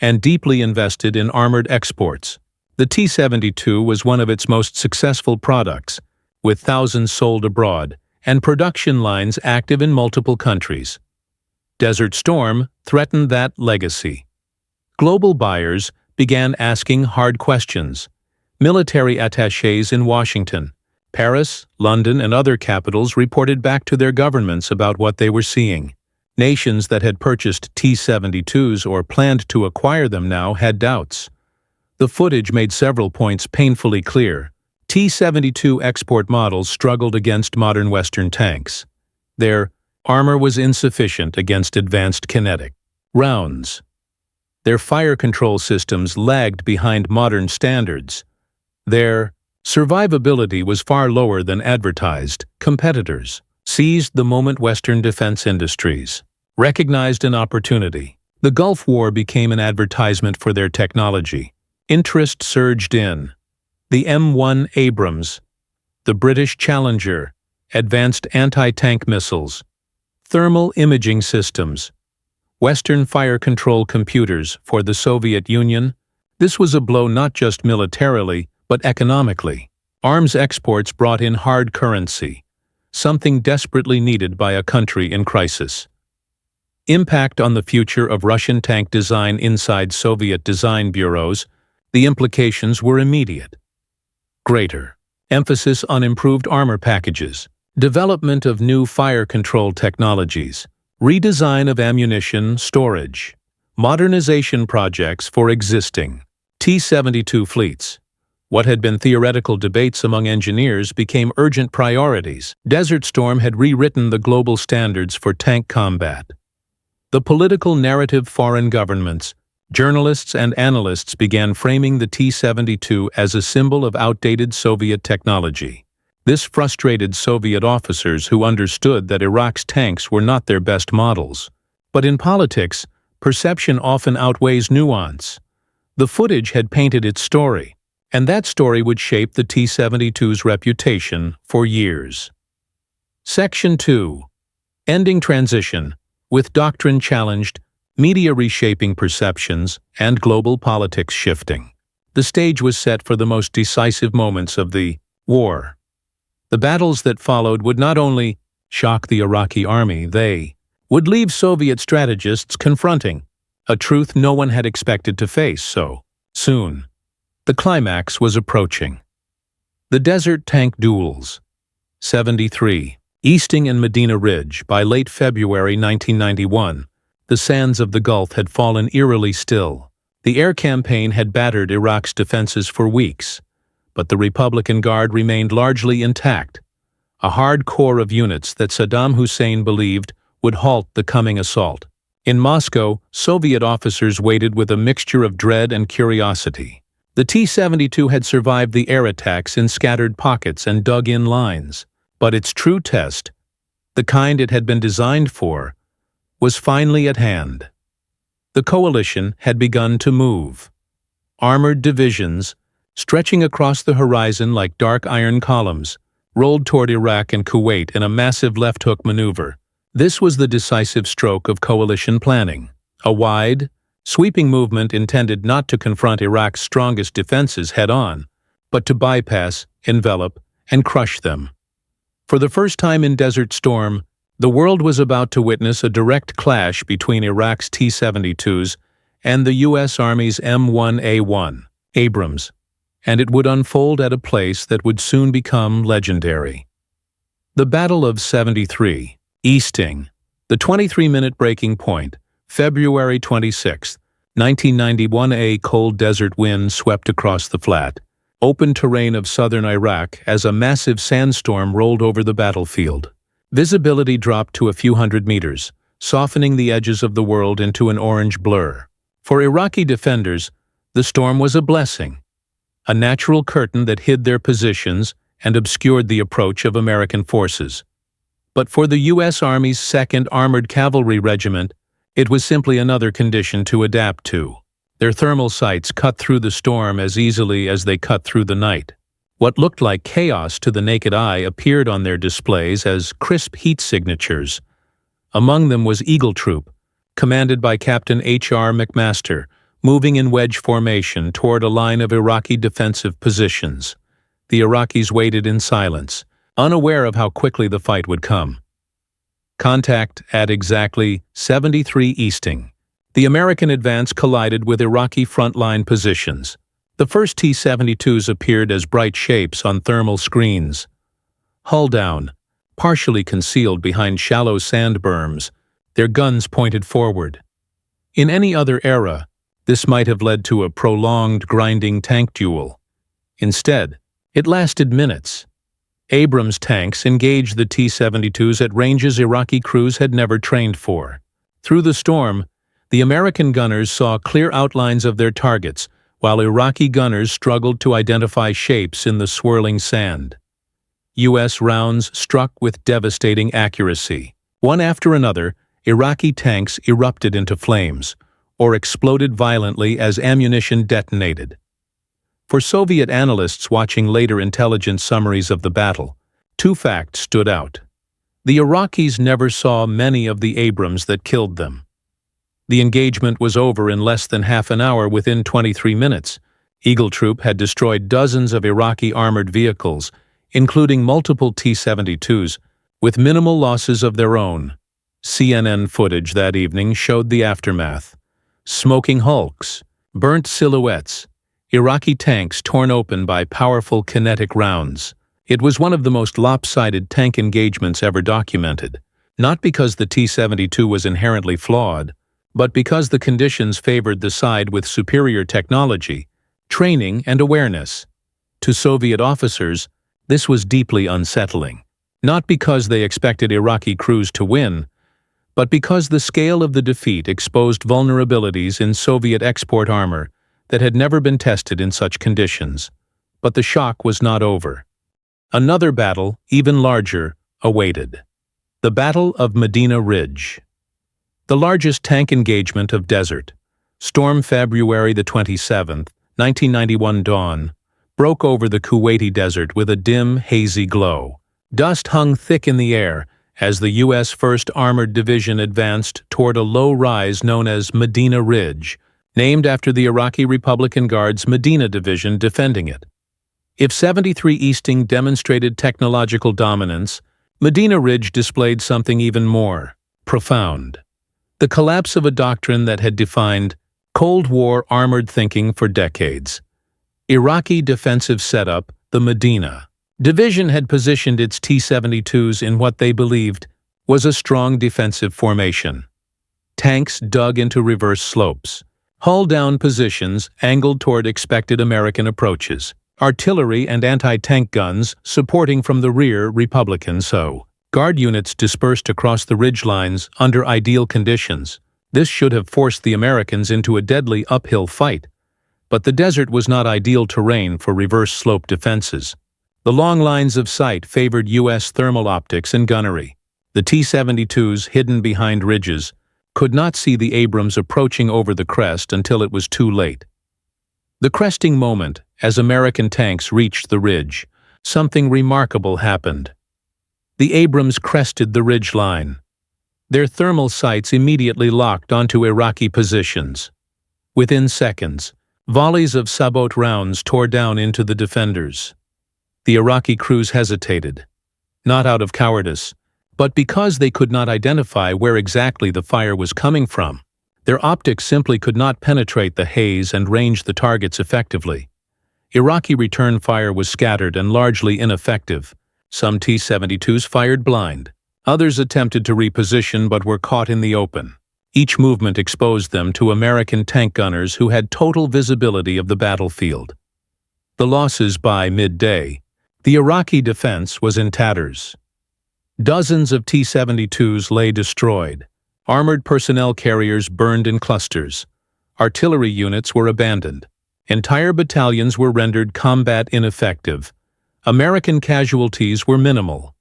and deeply invested in armored exports. The T-72 was one of its most successful products, with thousands sold abroad and production lines active in multiple countries. Desert Storm threatened that legacy. Global buyers began asking hard questions. Military attachés in Washington, Paris, London, and other capitals reported back to their governments about what they were seeing. Nations that had purchased T-72s or planned to acquire them now had doubts. The footage made several points painfully clear. T-72 export models struggled against modern Western tanks. Their armor was insufficient against advanced kinetic rounds. Their fire control systems lagged behind modern standards. Their survivability was far lower than advertised. Competitors seized the moment. Western defense industries recognized an opportunity. The Gulf War became an advertisement for their technology. Interest surged in. The M1 Abrams, the British Challenger, advanced anti-tank missiles, thermal imaging systems, Western fire control computers for the Soviet Union. This was a blow not just militarily, but economically. Arms exports brought in hard currency, something desperately needed by a country in crisis. Impact on the future of Russian tank design inside Soviet design bureaus. The implications were immediate. Greater emphasis on improved armor packages, development of new fire control technologies, redesign of ammunition storage, modernization projects for existing T-72 fleets. What had been theoretical debates among engineers became urgent priorities. Desert Storm had rewritten the global standards for tank combat. The political narrative. Foreign governments, journalists, and analysts began framing the T-72 as a symbol of outdated Soviet technology. This frustrated Soviet officers who understood that Iraq's tanks were not their best models. But in politics, perception often outweighs nuance. The footage had painted its story, and that story would shape the T-72's reputation for years. Section 2. Ending transition. With doctrine challenged, media reshaping perceptions, and global politics shifting, the stage was set for the most decisive moments of the war. The battles that followed would not only shock the Iraqi army, they would leave Soviet strategists confronting a truth no one had expected to face so soon. The climax was approaching. The Desert Tank Duels. 73. Easting and Medina Ridge. By late February 1991, the sands of the Gulf had fallen eerily still. The air campaign had battered Iraq's defenses for weeks, but the Republican Guard remained largely intact, a hard core of units that Saddam Hussein believed would halt the coming assault. In Moscow, Soviet officers waited with a mixture of dread and curiosity. The T-72 had survived the air attacks in scattered pockets and dug-in lines, but its true test, the kind it had been designed for, was finally at hand. The coalition had begun to move. Armored divisions, stretching across the horizon like dark iron columns, rolled toward Iraq and Kuwait in a massive left-hook maneuver. This was the decisive stroke of coalition planning, a wide, sweeping movement intended not to confront Iraq's strongest defenses head-on, but to bypass, envelop, and crush them. For the first time in Desert Storm, the world was about to witness a direct clash between Iraq's T-72s and the U.S. Army's M1A1 Abrams, and it would unfold at a place that would soon become legendary. The Battle of 73, Easting, the 23-minute breaking point, February 26, 1991. A cold desert wind swept across the flat, open terrain of southern Iraq as a massive sandstorm rolled over the battlefield. Visibility dropped to a few hundred meters, softening the edges of the world into an orange blur. For Iraqi defenders, the storm was a blessing, a natural curtain that hid their positions and obscured the approach of American forces. But for the U.S. Army's 2nd Armored Cavalry Regiment, it was simply another condition to adapt to. Their thermal sights cut through the storm as easily as they cut through the night. What looked like chaos to the naked eye appeared on their displays as crisp heat signatures. Among them was Eagle Troop, commanded by Captain H.R. McMaster, moving in wedge formation toward a line of Iraqi defensive positions. The Iraqis waited in silence, unaware of how quickly the fight would come. Contact at exactly 73 Easting. The American advance collided with Iraqi frontline positions. The first T-72s appeared as bright shapes on thermal screens, hull down, partially concealed behind shallow sand berms, their guns pointed forward. In any other era, this might have led to a prolonged, grinding tank duel. Instead, it lasted minutes. Abrams tanks engaged the T-72s at ranges Iraqi crews had never trained for. Through the storm, the American gunners saw clear outlines of their targets, while Iraqi gunners struggled to identify shapes in the swirling sand. U.S. rounds struck with devastating accuracy. One after another, Iraqi tanks erupted into flames, or exploded violently as ammunition detonated. For Soviet analysts watching later intelligence summaries of the battle, two facts stood out. The Iraqis never saw many of the Abrams that killed them. The engagement was over in less than half an hour. Within 23 minutes. Eagle Troop had destroyed dozens of Iraqi armored vehicles, including multiple T-72s, with minimal losses of their own. CNN footage that evening showed the aftermath. Smoking hulks, burnt silhouettes, Iraqi tanks torn open by powerful kinetic rounds. It was one of the most lopsided tank engagements ever documented, not because the T-72 was inherently flawed, but because the conditions favored the side with superior technology, training, and awareness. To Soviet officers, this was deeply unsettling, not because they expected Iraqi crews to win, but because the scale of the defeat exposed vulnerabilities in Soviet export armor that had never been tested in such conditions. But the shock was not over. Another battle, even larger, awaited. The Battle of Medina Ridge. The largest tank engagement of desert. Storm February the 27th, 1991 dawn, broke over the Kuwaiti desert with a dim, hazy glow. Dust hung thick in the air as the U.S. 1st Armored Division advanced toward a low rise known as Medina Ridge, named after the Iraqi Republican Guard's Medina Division defending it. If 73 Easting demonstrated technological dominance, Medina Ridge displayed something even more profound. The collapse of a doctrine that had defined Cold War armored thinking for decades. Iraqi defensive setup, the Medina Division had positioned its T-72s in what they believed was a strong defensive formation. Tanks dug into reverse slopes, hull-down positions angled toward expected American approaches, artillery and anti-tank guns supporting from the rear Republican so. Guard units dispersed across the ridgelines under ideal conditions. This should have forced the Americans into a deadly uphill fight. But the desert was not ideal terrain for reverse slope defenses. The long lines of sight favored U.S. thermal optics and gunnery. The T-72s, hidden behind ridges, could not see the Abrams approaching over the crest until it was too late. The cresting moment, as American tanks reached the ridge, something remarkable happened. The Abrams crested the ridge line. Their thermal sights immediately locked onto Iraqi positions. Within seconds, volleys of sabot rounds tore down into the defenders. The Iraqi crews hesitated, not out of cowardice, but because they could not identify where exactly the fire was coming from. Their optics simply could not penetrate the haze and range the targets effectively. Iraqi return fire was scattered and largely ineffective. Some T-72s fired blind. Others attempted to reposition but were caught in the open. Each movement exposed them to American tank gunners who had total visibility of the battlefield. The losses by midday. The Iraqi defense was in tatters. Dozens of T-72s lay destroyed. Armored personnel carriers burned in clusters. Artillery units were abandoned. Entire battalions were rendered combat ineffective. American casualties were minimal.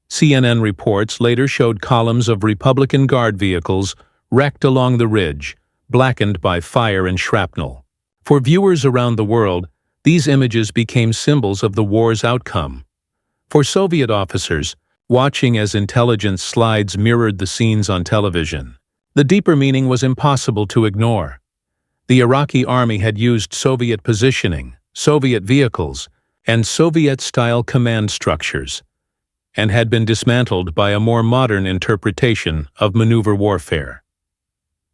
CNN reports later showed columns of Republican Guard vehicles wrecked along the ridge, blackened by fire and shrapnel. For viewers around the world, these images became symbols of the war's outcome. For Soviet officers, watching as intelligence slides mirrored the scenes on television, the deeper meaning was impossible to ignore. The Iraqi army had used Soviet positioning, Soviet vehicles, and Soviet-style command structures, and had been dismantled by a more modern interpretation of maneuver warfare.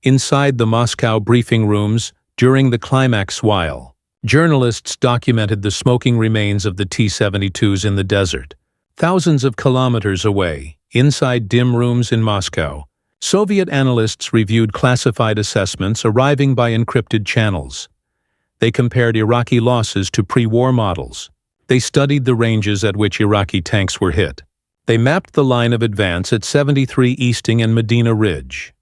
Inside the Moscow briefing rooms, during the climax while journalists documented the smoking remains of the T-72s in the desert, Thousands of kilometers away, inside dim rooms in Moscow, Soviet analysts reviewed classified assessments arriving by encrypted channels. They compared Iraqi losses to pre-war models. They studied the ranges at which Iraqi tanks were hit. They mapped the line of advance at 73 Easting and Medina Ridge.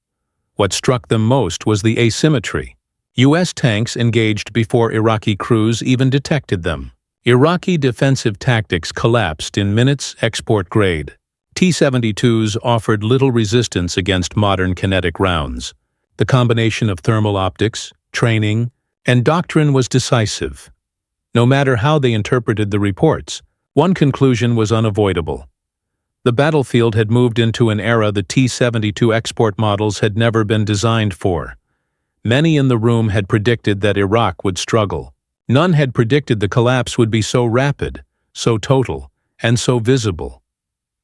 What struck them most was the asymmetry. U.S. tanks engaged before Iraqi crews even detected them. Iraqi defensive tactics collapsed in minutes, export grade. T-72s offered little resistance against modern kinetic rounds. The combination of thermal optics, training, and doctrine was decisive. No matter how they interpreted the reports, one conclusion was unavoidable. The battlefield had moved into an era the T-72 export models had never been designed for. Many in the room had predicted that Iraq would struggle. None had predicted the collapse would be so rapid, so total, and so visible.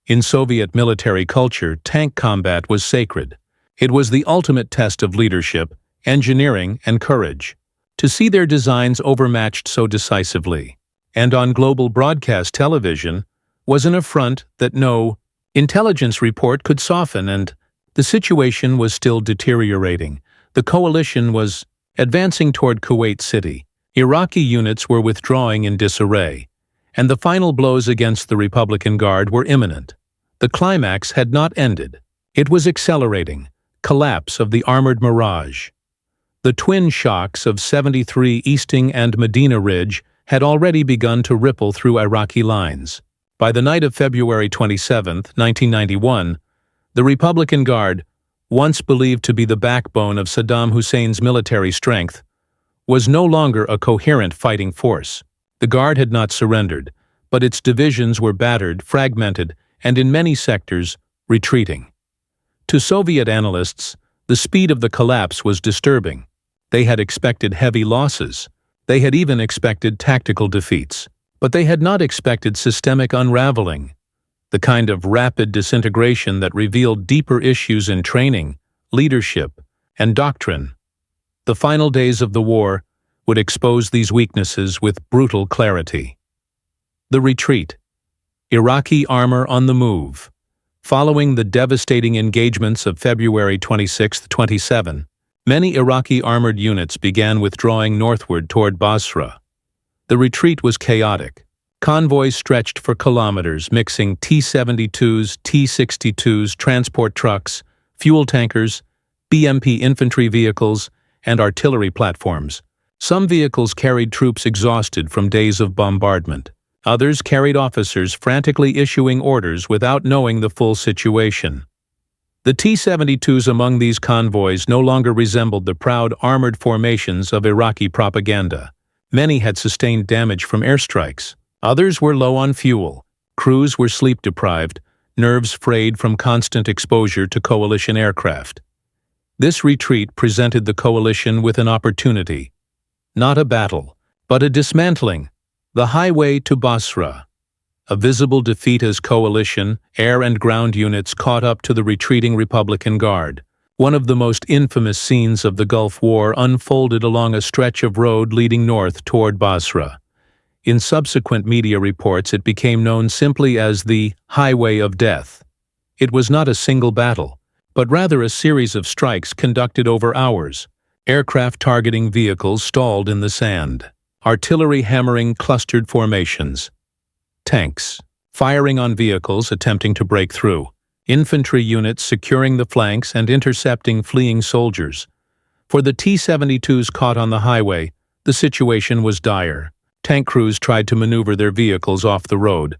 In Soviet military culture, tank combat was sacred. It was the ultimate test of leadership, engineering, and courage. To see their designs overmatched so decisively, and on global broadcast television, was an affront that no intelligence report could soften, and the situation was still deteriorating. The coalition was advancing toward Kuwait City. Iraqi units were withdrawing in disarray, and the final blows against the Republican Guard were imminent. The climax had not ended. It was accelerating. Collapse of the armored mirage. The twin shocks of 73 Easting and Medina Ridge had already begun to ripple through Iraqi lines. By the night of February 27, 1991, the Republican Guard, once believed to be the backbone of Saddam Hussein's military strength, was no longer a coherent fighting force. The Guard had not surrendered, but its divisions were battered, fragmented, and in many sectors, retreating. To Soviet analysts, the speed of the collapse was disturbing. They had expected heavy losses. They had even expected tactical defeats. But they had not expected systemic unraveling, the kind of rapid disintegration that revealed deeper issues in training, leadership, and doctrine. The final days of the war would expose these weaknesses with brutal clarity. The retreat. Iraqi armor on the move. Following the devastating engagements of February 26-27, many Iraqi armored units began withdrawing northward toward Basra. The retreat was chaotic. Convoys stretched for kilometers, mixing T-72s, T-62s, transport trucks, fuel tankers, BMP infantry vehicles, and artillery platforms. Some vehicles carried troops exhausted from days of bombardment. Others carried officers frantically issuing orders without knowing the full situation. The T-72s among these convoys no longer resembled the proud armored formations of Iraqi propaganda. Many had sustained damage from airstrikes. Others were low on fuel. Crews were sleep-deprived, nerves frayed from constant exposure to coalition aircraft. This retreat presented the coalition with an opportunity. Not a battle, but a dismantling. The highway to Basra. A visible defeat as coalition, air and ground units caught up to the retreating Republican Guard. One of the most infamous scenes of the Gulf War unfolded along a stretch of road leading north toward Basra. In subsequent media reports, it became known simply as the Highway of Death. It was not a single battle, but rather a series of strikes conducted over hours. Aircraft targeting vehicles stalled in the sand. Artillery hammering clustered formations. Tanks firing on vehicles attempting to break through. Infantry units securing the flanks and intercepting fleeing soldiers. For the T-72s caught on the highway, the situation was dire. Tank crews tried to maneuver their vehicles off the road,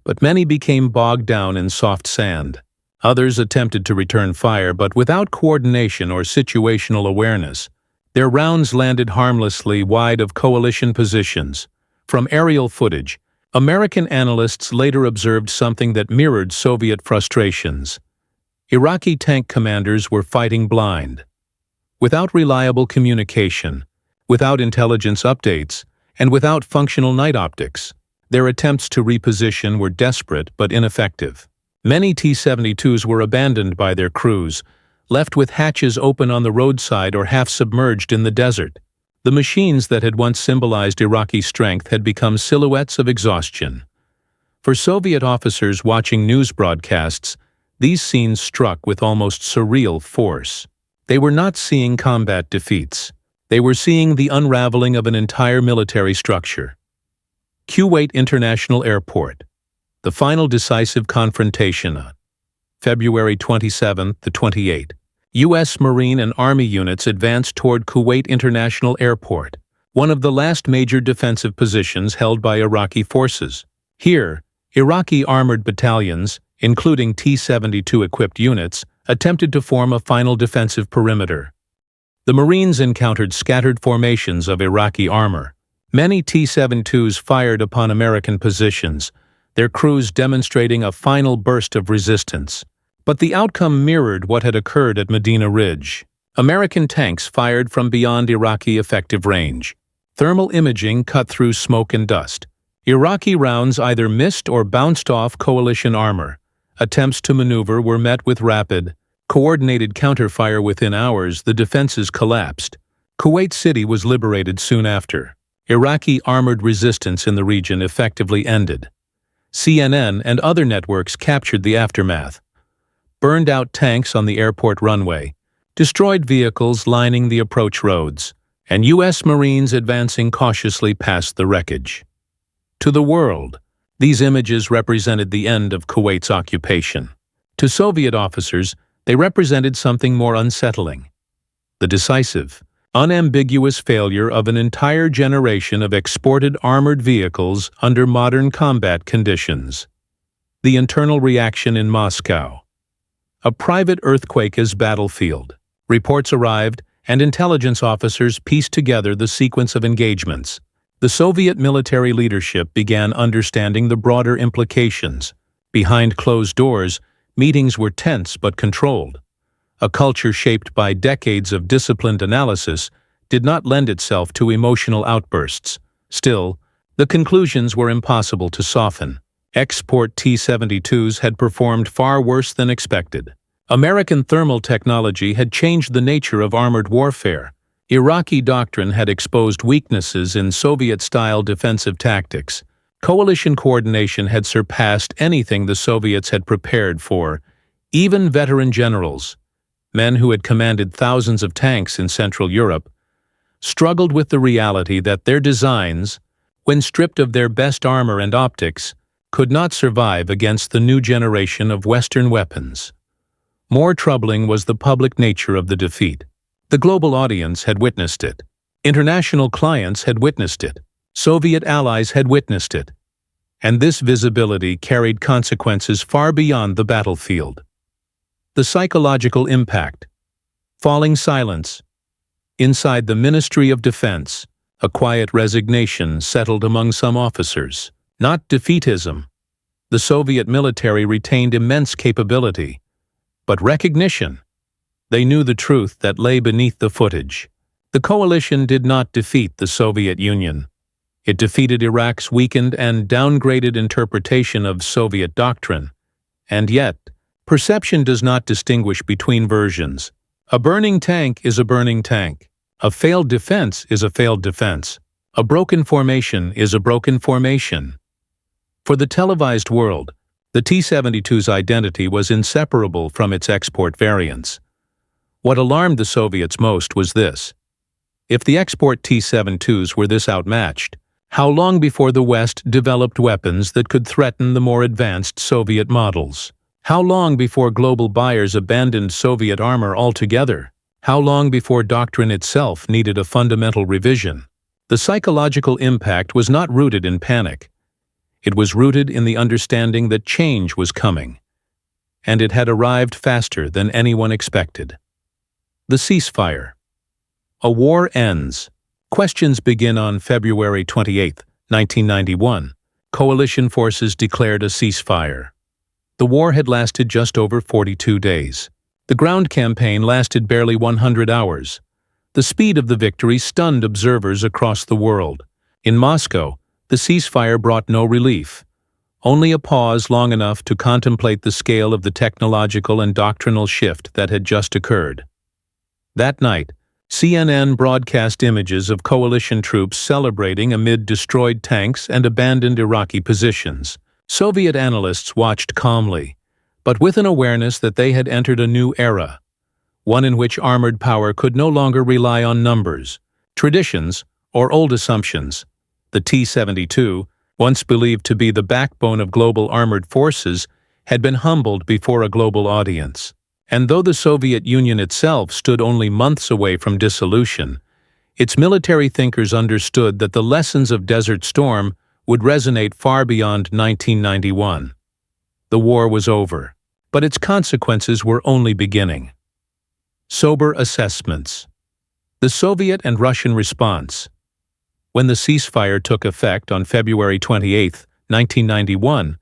but many became bogged down in soft sand. Others attempted to return fire, but without coordination or situational awareness, their rounds landed harmlessly wide of coalition positions. From aerial footage, American analysts later observed something that mirrored Soviet frustrations. Iraqi tank commanders were fighting blind. Without reliable communication, without intelligence updates, and without functional night optics, their attempts to reposition were desperate but ineffective. Many T-72s were abandoned by their crews, left with hatches open on the roadside or half submerged in the desert. The machines that had once symbolized Iraqi strength had become silhouettes of exhaustion. For Soviet officers watching news broadcasts, these scenes struck with almost surreal force. They were not seeing combat defeats. They were seeing the unraveling of an entire military structure. Kuwait International Airport. The final decisive confrontation on February 27 to 28. U.S. Marine and Army units advanced toward Kuwait International Airport, one of the last major defensive positions held by Iraqi forces. Here, Iraqi armored battalions, including T-72 equipped units, attempted to form a final defensive perimeter. The Marines encountered scattered formations of Iraqi armor. Many T-72s fired upon American positions, their crews demonstrating a final burst of resistance. But the outcome mirrored what had occurred at Medina Ridge. American tanks fired from beyond Iraqi effective range. Thermal imaging cut through smoke and dust. Iraqi rounds either missed or bounced off coalition armor. Attempts to maneuver were met with rapid, coordinated counterfire. Within hours, the defenses collapsed. Kuwait City was liberated soon after. Iraqi armored resistance in the region effectively ended. CNN and other networks captured the aftermath. Burned out tanks on the airport runway, destroyed vehicles lining the approach roads, and U.S. Marines advancing cautiously past the wreckage. To the world, these images represented the end of Kuwait's occupation. To Soviet officers, they represented something more unsettling: the decisive, unambiguous failure of an entire generation of exported armored vehicles under modern combat conditions. The internal reaction in Moscow. A private earthquake as battlefield. Reports arrived, and intelligence officers pieced together the sequence of engagements. The Soviet military leadership began understanding the broader implications. Behind closed doors, meetings were tense but controlled. A culture shaped by decades of disciplined analysis did not lend itself to emotional outbursts. Still, the conclusions were impossible to soften. Export T-72s had performed far worse than expected. American thermal technology had changed the nature of armored warfare. Iraqi doctrine had exposed weaknesses in Soviet-style defensive tactics. Coalition coordination had surpassed anything the Soviets had prepared for. Even veteran generals, men who had commanded thousands of tanks in Central Europe, struggled with the reality that their designs, when stripped of their best armor and optics, could not survive against the new generation of Western weapons. More troubling was the public nature of the defeat. The global audience had witnessed it. International clients had witnessed it. Soviet allies had witnessed it. And this visibility carried consequences far beyond the battlefield. The psychological impact. Falling silence. Inside the Ministry of Defense, a quiet resignation settled among some officers. Not defeatism. The Soviet military retained immense capability, but recognition. They knew the truth that lay beneath the footage. The coalition did not defeat the Soviet Union. It defeated Iraq's weakened and downgraded interpretation of Soviet doctrine. And yet, perception does not distinguish between versions. A burning tank is a burning tank. A failed defense is a failed defense. A broken formation is a broken formation. For the televised world, the T-72's identity was inseparable from its export variants. What alarmed the Soviets most was this: if the export T-72s were this outmatched, how long before the West developed weapons that could threaten the more advanced Soviet models? How long before global buyers abandoned Soviet armor altogether? How long before doctrine itself needed a fundamental revision? The psychological impact was not rooted in panic. It was rooted in the understanding that change was coming, and it had arrived faster than anyone expected. The ceasefire. A war ends. Questions begin on February 28, 1991. Coalition forces declared a ceasefire. The war had lasted just over 42 days. The ground campaign lasted barely 100 hours. The speed of the victory stunned observers across the world. In Moscow, the ceasefire brought no relief, only a pause long enough to contemplate the scale of the technological and doctrinal shift that had just occurred. That night, CNN broadcast images of coalition troops celebrating amid destroyed tanks and abandoned Iraqi positions. Soviet analysts watched calmly, but with an awareness that they had entered a new era, one in which armored power could no longer rely on numbers, traditions, or old assumptions. The T-72, once believed to be the backbone of global armored forces, had been humbled before a global audience. And though the Soviet Union itself stood only months away from dissolution, its military thinkers understood that the lessons of Desert Storm would resonate far beyond 1991. The war was over, but its consequences were only beginning. Sober assessments. The Soviet and Russian response. When the ceasefire took effect on February 28, 1991,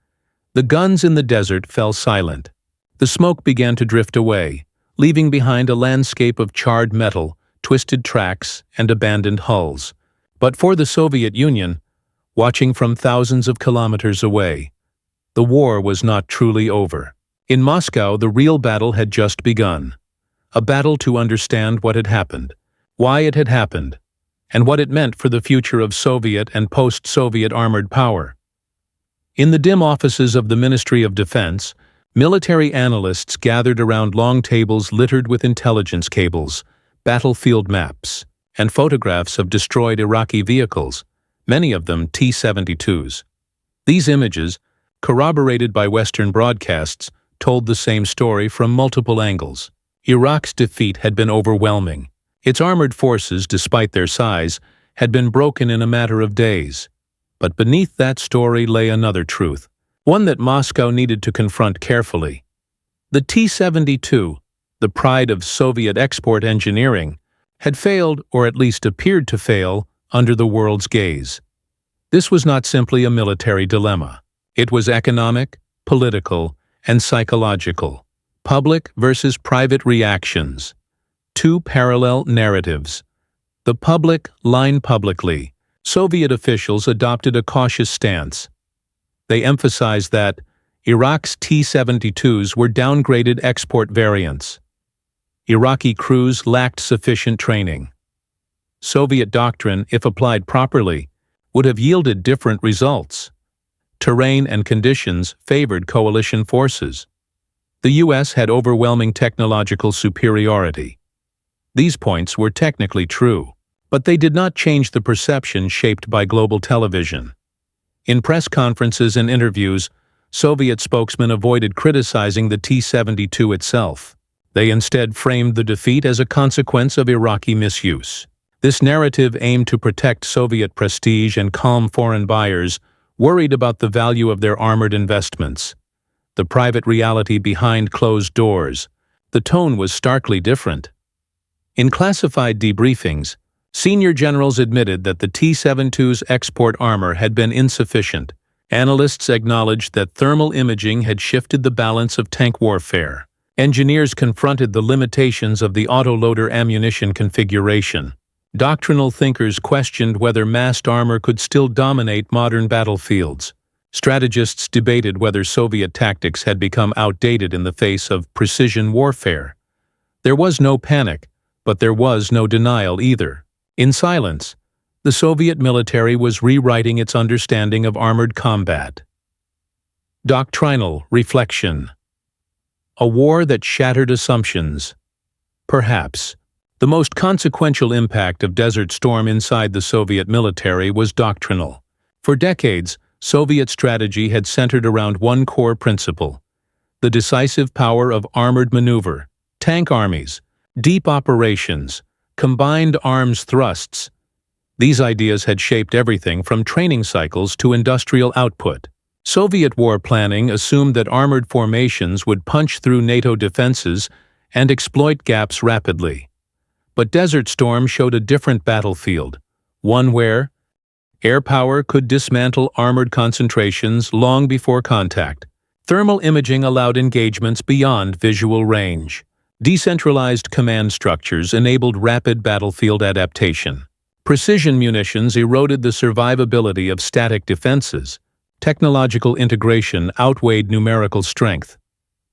the guns in the desert fell silent. The smoke began to drift away, leaving behind a landscape of charred metal, twisted tracks, and abandoned hulls. But for the Soviet Union, watching from thousands of kilometers away, the war was not truly over. In Moscow, the real battle had just begun. A battle to understand what had happened, why it had happened, and what it meant for the future of Soviet and post-Soviet armored power. In the dim offices of the Ministry of Defense, military analysts gathered around long tables littered with intelligence cables, battlefield maps, and photographs of destroyed Iraqi vehicles, many of them T-72s. These images, corroborated by Western broadcasts, told the same story from multiple angles. Iraq's defeat had been overwhelming. Its armored forces, despite their size, had been broken in a matter of days. But beneath that story lay another truth, one that Moscow needed to confront carefully. The T-72, the pride of Soviet export engineering, had failed, or at least appeared to fail, under the world's gaze. This was not simply a military dilemma. It was economic, political, and psychological. Public versus private reactions. Two parallel narratives. The public line publicly. Soviet officials adopted a cautious stance. They emphasized that Iraq's T-72s were downgraded export variants. Iraqi crews lacked sufficient training. Soviet doctrine, if applied properly, would have yielded different results. Terrain and conditions favored coalition forces. The U.S. had overwhelming technological superiority. These points were technically true, but they did not change the perception shaped by global television. In press conferences and interviews, Soviet spokesmen avoided criticizing the T-72 itself. They instead framed the defeat as a consequence of Iraqi misuse. This narrative aimed to protect Soviet prestige and calm foreign buyers worried about the value of their armored investments. The private reality behind closed doors. The tone was starkly different. In classified debriefings, senior generals admitted that the T-72's export armor had been insufficient. Analysts acknowledged that thermal imaging had shifted the balance of tank warfare. Engineers confronted the limitations of the autoloader ammunition configuration. Doctrinal thinkers questioned whether massed armor could still dominate modern battlefields. Strategists debated whether Soviet tactics had become outdated in the face of precision warfare. There was no panic, but there was no denial either. In silence, the Soviet military was rewriting its understanding of armored combat. Doctrinal reflection. A war that shattered assumptions. Perhaps the most consequential impact of Desert Storm inside the Soviet military was doctrinal. For decades, Soviet strategy had centered around one core principle: the decisive power of armored maneuver, tank armies, deep operations, combined arms thrusts. These ideas had shaped everything from training cycles to industrial output. Soviet war planning assumed that armored formations would punch through NATO defenses and exploit gaps rapidly. But Desert Storm showed a different battlefield, one where air power could dismantle armored concentrations long before contact. Thermal imaging allowed engagements beyond visual range. Decentralized command structures enabled rapid battlefield adaptation. Precision munitions eroded the survivability of static defenses. Technological integration outweighed numerical strength.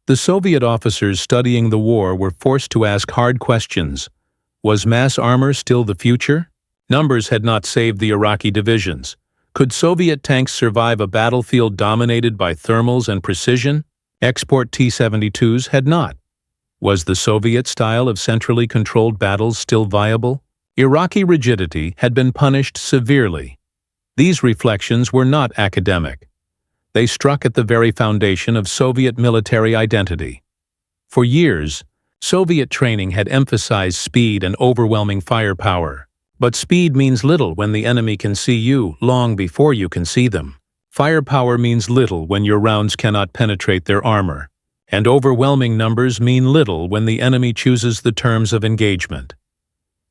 The Soviet officers studying the war were forced to ask hard questions. Was mass armor still the future? Numbers had not saved the Iraqi divisions. Could Soviet tanks survive a battlefield dominated by thermals and precision? Export T-72s had not. Was the Soviet style of centrally controlled battles still viable? Iraqi rigidity had been punished severely. These reflections were not academic. They struck at the very foundation of Soviet military identity. For years, Soviet training had emphasized speed and overwhelming firepower. But speed means little when the enemy can see you long before you can see them. Firepower means little when your rounds cannot penetrate their armor. And overwhelming numbers mean little when the enemy chooses the terms of engagement.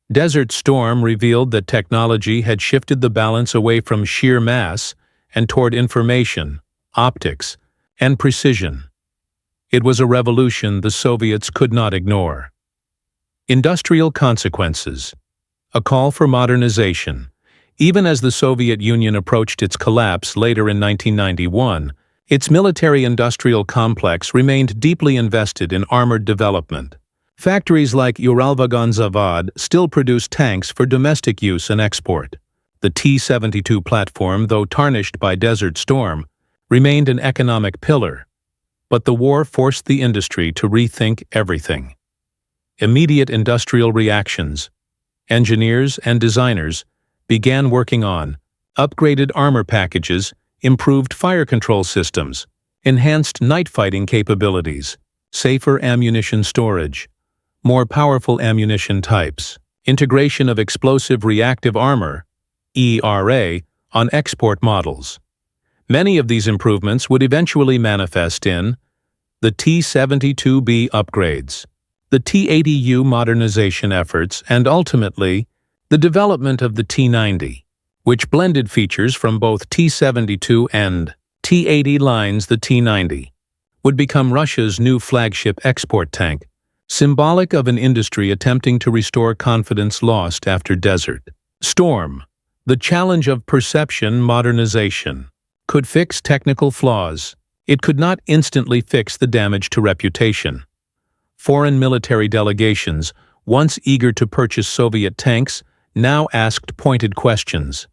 Desert Storm revealed that technology had shifted the balance away from sheer mass and toward information, optics, and precision. It was a revolution the Soviets could not ignore. Industrial consequences. A call for modernization. Even as the Soviet Union approached its collapse later in 1991, its military-industrial complex remained deeply invested in armored development. Factories like Uralvagonzavod still produced tanks for domestic use and export. The T-72 platform, though tarnished by Desert Storm, remained an economic pillar. But the war forced the industry to rethink everything. Immediate industrial reactions. Engineers and designers began working on upgraded armor packages, improved fire control systems, enhanced night fighting capabilities, safer ammunition storage, more powerful ammunition types, integration of explosive reactive armor, ERA, on export models. Many of these improvements would eventually manifest in the T-72B upgrades, the T-80U modernization efforts, and ultimately, the development of the T-90, which blended features from both T-72 and T-80 lines. The T-90 would become Russia's new flagship export tank, symbolic of an industry attempting to restore confidence lost after Desert Storm. The challenge of perception modernization could fix technical flaws. It could not instantly fix the damage to reputation. Foreign military delegations, once eager to purchase Soviet tanks, now asked pointed questions.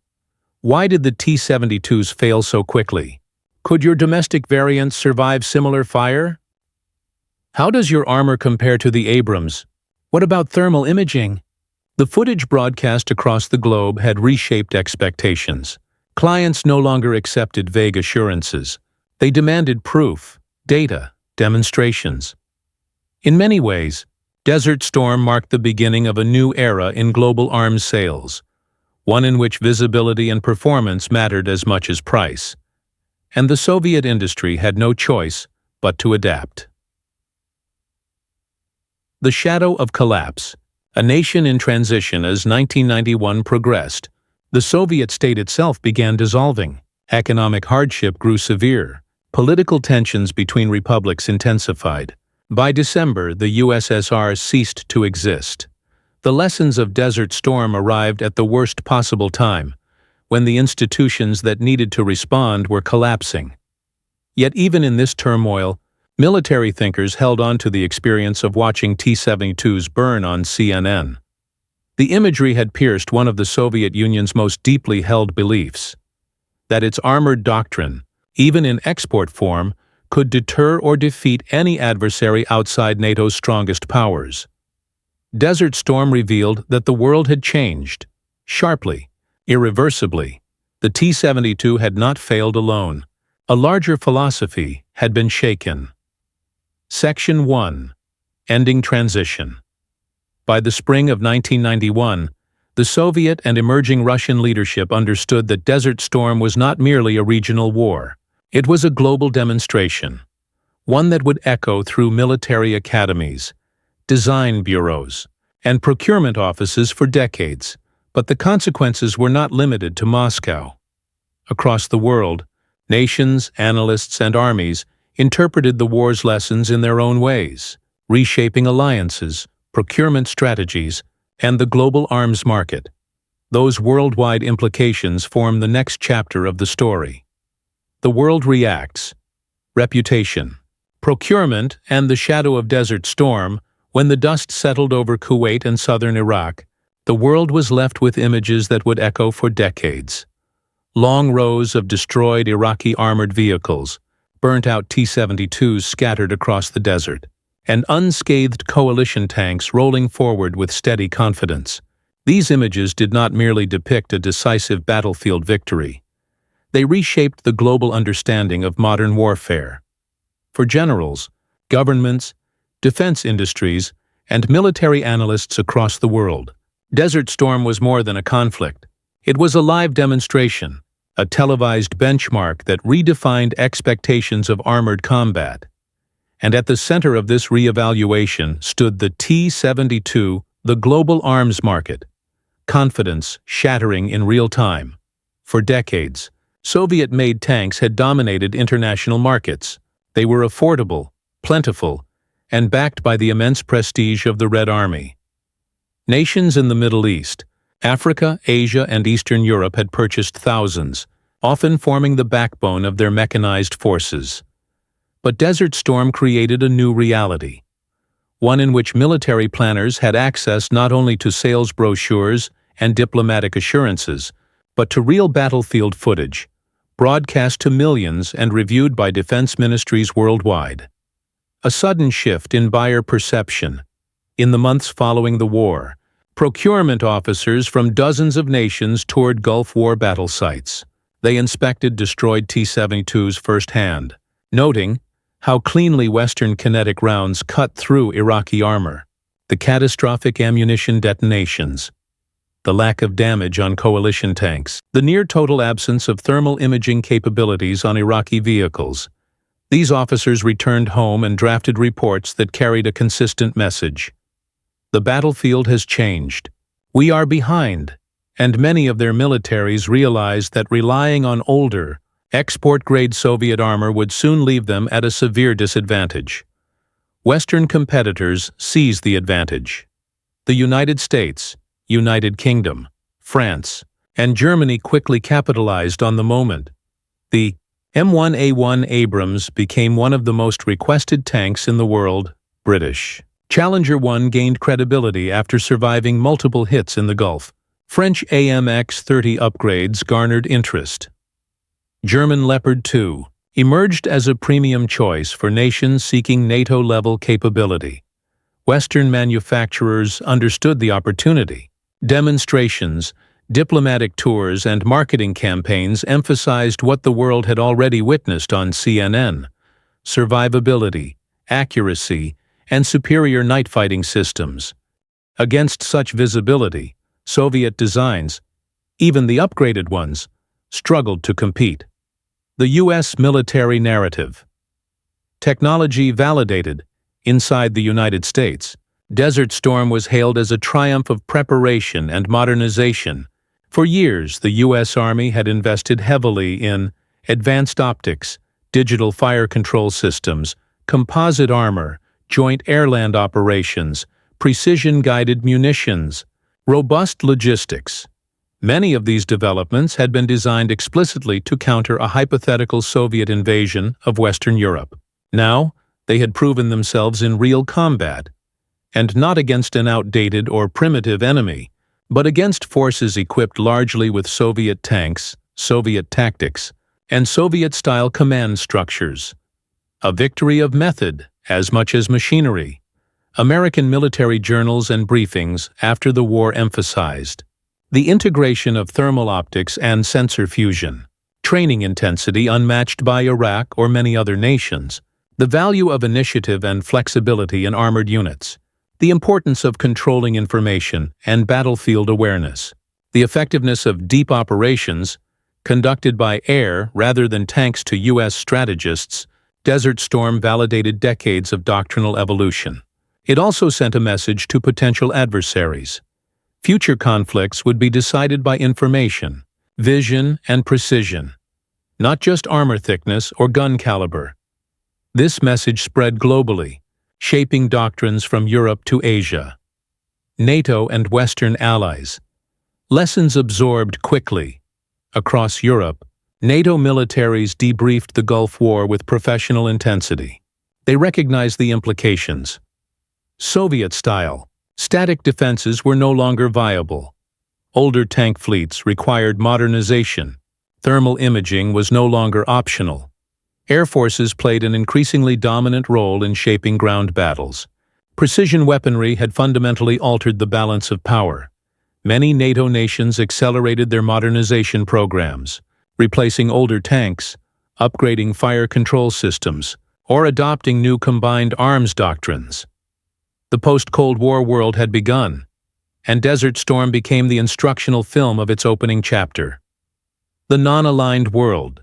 Why did the T-72s fail so quickly? Could your domestic variants survive similar fire? How does your armor compare to the Abrams? What about thermal imaging? The footage broadcast across the globe had reshaped expectations. Clients no longer accepted vague assurances. They demanded proof, data, demonstrations. In many ways, Desert Storm marked the beginning of a new era in global arms sales, one in which visibility and performance mattered as much as price. And the Soviet industry had no choice but to adapt. The shadow of collapse. A nation in transition as 1991 progressed. The Soviet state itself began dissolving. Economic hardship grew severe. Political tensions between republics intensified. By December, the USSR ceased to exist. The lessons of Desert Storm arrived at the worst possible time, when the institutions that needed to respond were collapsing. Yet even in this turmoil, military thinkers held on to the experience of watching T-72s burn on CNN. The imagery had pierced one of the Soviet Union's most deeply held beliefs, that its armored doctrine, even in export form, could deter or defeat any adversary outside NATO's strongest powers. Desert Storm revealed that the world had changed, sharply, irreversibly. The T-72 had not failed alone. A larger philosophy had been shaken. Section 1. Ending Transition. By the spring of 1991, the Soviet and emerging Russian leadership understood that Desert Storm was not merely a regional war. It was a global demonstration, one that would echo through military academies, design bureaus, and procurement offices for decades. But the consequences were not limited to Moscow. Across the world, nations, analysts, and armies interpreted the war's lessons in their own ways, reshaping alliances, procurement strategies, and the global arms market. Those worldwide implications form the next chapter of the story. The world reacts. Reputation. Procurement and the shadow of Desert Storm. When the dust settled over Kuwait and southern Iraq, the world was left with images that would echo for decades. long rows of destroyed Iraqi armored vehicles, burnt-out T-72s scattered across the desert, and unscathed coalition tanks rolling forward with steady confidence. These images did not merely depict a decisive battlefield victory. They reshaped the global understanding of modern warfare. For generals, governments, defense industries, and military analysts across the world, Desert Storm was more than a conflict. It was a live demonstration, a televised benchmark that redefined expectations of armored combat. And at the center of this reevaluation stood the T-72, the global arms market, confidence shattering in real time. For decades, Soviet-made tanks had dominated international markets. They were affordable, plentiful, and backed by the immense prestige of the Red Army. Nations in the Middle East, Africa, Asia, and Eastern Europe had purchased thousands, often forming the backbone of their mechanized forces. But Desert Storm created a new reality, one in which military planners had access not only to sales brochures and diplomatic assurances, but to real battlefield footage, broadcast to millions and reviewed by defense ministries worldwide. A sudden shift in buyer perception. In the months following the war, procurement officers from dozens of nations toured Gulf War battle sites. They inspected destroyed T-72s firsthand, noting how cleanly Western kinetic rounds cut through Iraqi armor, the catastrophic ammunition detonations, the lack of damage on coalition tanks, the near-total absence of thermal imaging capabilities on Iraqi vehicles. These officers returned home and drafted reports that carried a consistent message. The battlefield has changed. We are behind, and many of their militaries realized that relying on older, export-grade Soviet armor would soon leave them at a severe disadvantage. Western competitors seized the advantage. The United States, United Kingdom, France, and Germany quickly capitalized on the moment. The M1A1 Abrams became one of the most requested tanks in the world. British Challenger 1 gained credibility after surviving multiple hits in the Gulf. French AMX-30 upgrades garnered interest. German Leopard 2 emerged as a premium choice for nations seeking NATO-level capability. Western manufacturers understood the opportunity. Demonstrations, diplomatic tours, and marketing campaigns emphasized what the world had already witnessed on CNN: survivability, accuracy, and superior night-fighting systems. Against such visibility, Soviet designs, even the upgraded ones, struggled to compete. The U.S. military narrative. Technology validated. Inside the United States, Desert Storm was hailed as a triumph of preparation and modernization. For years, the U.S. Army had invested heavily in advanced optics, digital fire control systems, composite armor, joint air-land operations, precision-guided munitions, robust logistics. Many of these developments had been designed explicitly to counter a hypothetical Soviet invasion of Western Europe. Now, they had proven themselves in real combat, and not against an outdated or primitive enemy, but against forces equipped largely with Soviet tanks, Soviet tactics, and Soviet-style command structures. A victory of method as much as machinery. American military journals and briefings after the war emphasized the integration of thermal optics and sensor fusion, training intensity unmatched by Iraq or many other nations, the value of initiative and flexibility in armored units, the importance of controlling information and battlefield awareness, the effectiveness of deep operations conducted by air rather than tanks to U.S. strategists. Desert Storm validated decades of doctrinal evolution. It also sent a message to potential adversaries. Future conflicts would be decided by information, vision, and precision, not just armor thickness or gun caliber. This message spread globally, shaping doctrines from Europe to Asia. NATO and Western allies. Lessons absorbed quickly. Across Europe, NATO militaries debriefed the Gulf War with professional intensity. They recognized the implications. Soviet-style, static defenses were no longer viable. Older tank fleets required modernization, Thermal imaging was no longer optional. Air forces played an increasingly dominant role in shaping ground battles. Precision weaponry had fundamentally altered the balance of power. Many NATO nations accelerated their modernization programs, replacing older tanks, upgrading fire control systems, or adopting new combined arms doctrines. The post-Cold War world had begun, and Desert Storm became the instructional film of its opening chapter. The non-aligned world,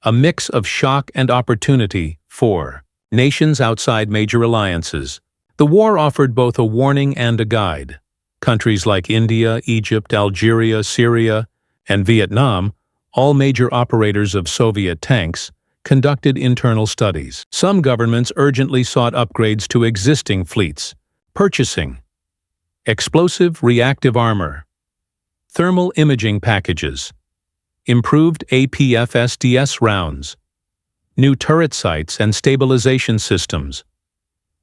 a mix of shock and opportunity for nations outside major alliances. The war offered both a warning and a guide. Countries like India, Egypt, Algeria, Syria, and Vietnam, all major operators of Soviet tanks, conducted internal studies. Some governments urgently sought upgrades to existing fleets, purchasing explosive reactive armor, thermal imaging packages, improved APFSDS rounds, new turret sights and stabilization systems.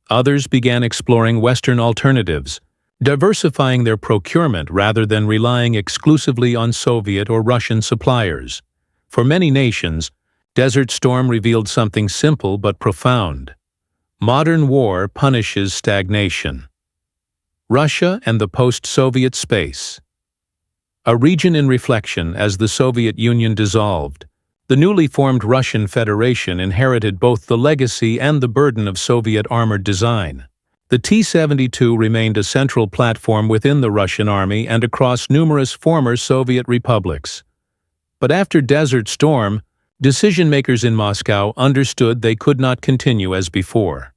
Others began exploring Western alternatives, diversifying their procurement rather than relying exclusively on Soviet or Russian suppliers. For many nations, Desert Storm revealed something simple but profound. Modern war punishes stagnation. Russia and the post-Soviet space. A region in reflection as the Soviet Union dissolved, the newly formed Russian Federation inherited both the legacy and the burden of Soviet armored design. The T-72 remained a central platform within the Russian army and across numerous former Soviet republics. But after Desert Storm, decision-makers in Moscow understood they could not continue as before.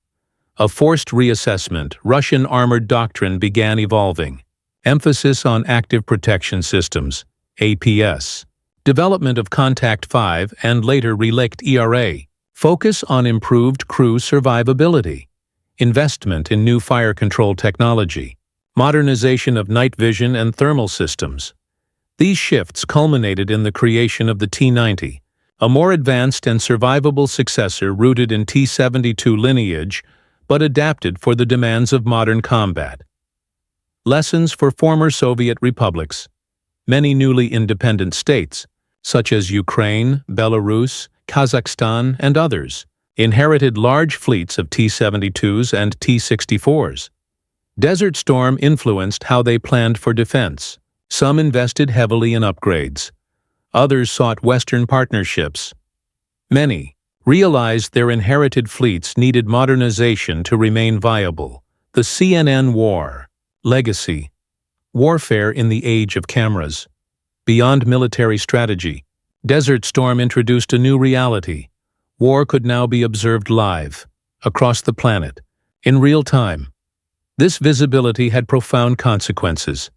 A forced reassessment, Russian armored doctrine began evolving. Emphasis on active protection systems, APS. Development of Contact 5 and later Relict ERA. Focus on improved crew survivability. Investment in new fire control technology. Modernization of night vision and thermal systems. These shifts culminated in the creation of the T-90, a more advanced and survivable successor rooted in T-72 lineage, but adapted for the demands of modern combat. Lessons for former Soviet republics. Many newly independent states, such as Ukraine, Belarus, Kazakhstan, and others, inherited large fleets of T-72s and T-64s. Desert Storm influenced how they planned for defense. Some invested heavily in upgrades. Others sought Western partnerships. Many realized their inherited fleets needed modernization to remain viable. The CNN War. Legacy. Warfare in the age of cameras. Beyond military strategy, Desert Storm introduced a new reality. War could now be observed live, across the planet, in real time. This visibility had profound consequences.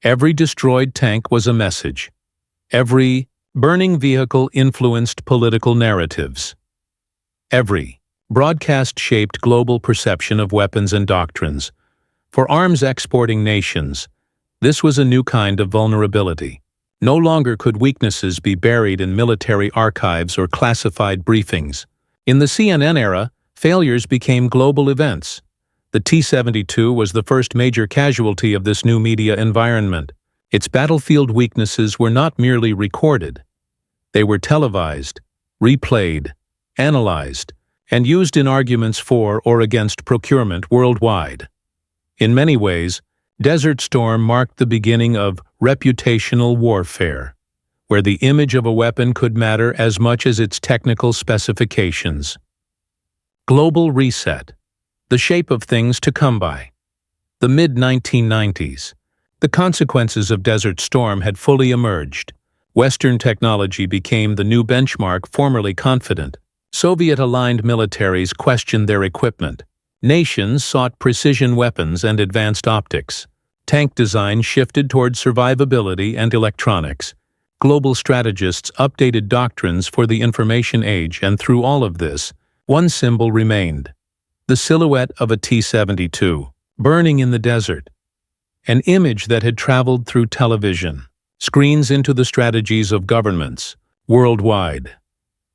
Every destroyed tank was a message. Every burning vehicle influenced political narratives. Every broadcast shaped global perception of weapons and doctrines. For arms-exporting nations, this was a new kind of vulnerability. No longer could weaknesses be buried in military archives or classified briefings. In the CNN era, failures became global events. The T-72 was the first major casualty of this new media environment. Its battlefield weaknesses were not merely recorded. They were televised, replayed, analyzed, and used in arguments for or against procurement worldwide. In many ways, Desert Storm marked the beginning of reputational warfare, where the image of a weapon could matter as much as its technical specifications. Global reset. The shape of things to come by. The mid-1990s. The consequences of Desert Storm had fully emerged. Western technology became the new benchmark. Formerly confident, Soviet-aligned militaries questioned their equipment. Nations sought precision weapons and advanced optics. Tank design shifted toward survivability and electronics. Global strategists updated doctrines for the information age, and through all of this, one symbol remained. The silhouette of a T-72, burning in the desert. An image that had traveled through television, screens into the strategies of governments, worldwide.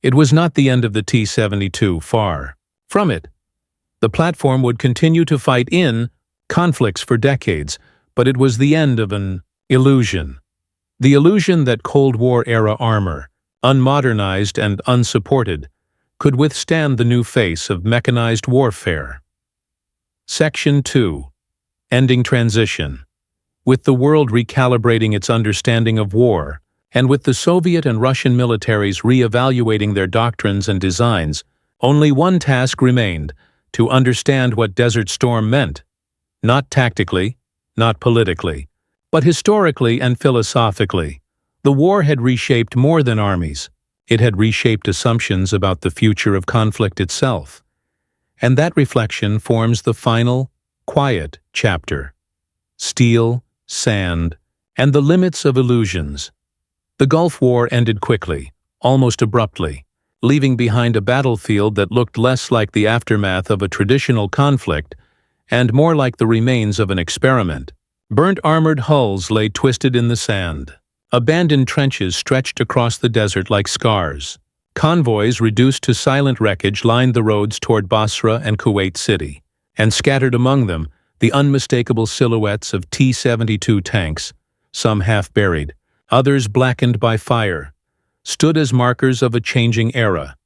It was not the end of the T-72, far from it. The platform would continue to fight in conflicts for decades, but it was the end of an illusion. The illusion that Cold War-era armor, unmodernized and unsupported, could withstand the new face of mechanized warfare. Section 2. Ending transition. With the world recalibrating its understanding of war, and with the Soviet and Russian militaries re-evaluating their doctrines and designs, only one task remained: to understand what Desert Storm meant. Not tactically, not politically, but historically and philosophically. The war had reshaped more than armies. It had reshaped assumptions about the future of conflict itself. And that reflection forms the final, quiet chapter. Steel, sand, and the limits of illusions. The Gulf War ended quickly, almost abruptly, leaving behind a battlefield that looked less like the aftermath of a traditional conflict and more like the remains of an experiment. Burnt armored hulls lay twisted in the sand. Abandoned trenches stretched across the desert like scars. Convoys reduced to silent wreckage lined the roads toward Basra and Kuwait City, and scattered among them the unmistakable silhouettes of T-72 tanks, some half-buried, others blackened by fire, stood as markers of a changing era.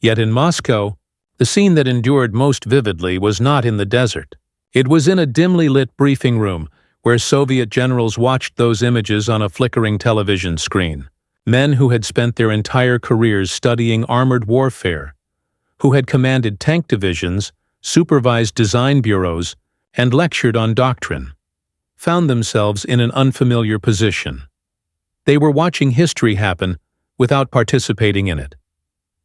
Yet in Moscow, the scene that endured most vividly was not in the desert. It was in a dimly lit briefing room where Soviet generals watched those images on a flickering television screen. Men who had spent their entire careers studying armored warfare, who had commanded tank divisions, supervised design bureaus, and lectured on doctrine, found themselves in an unfamiliar position. They were watching history happen without participating in it.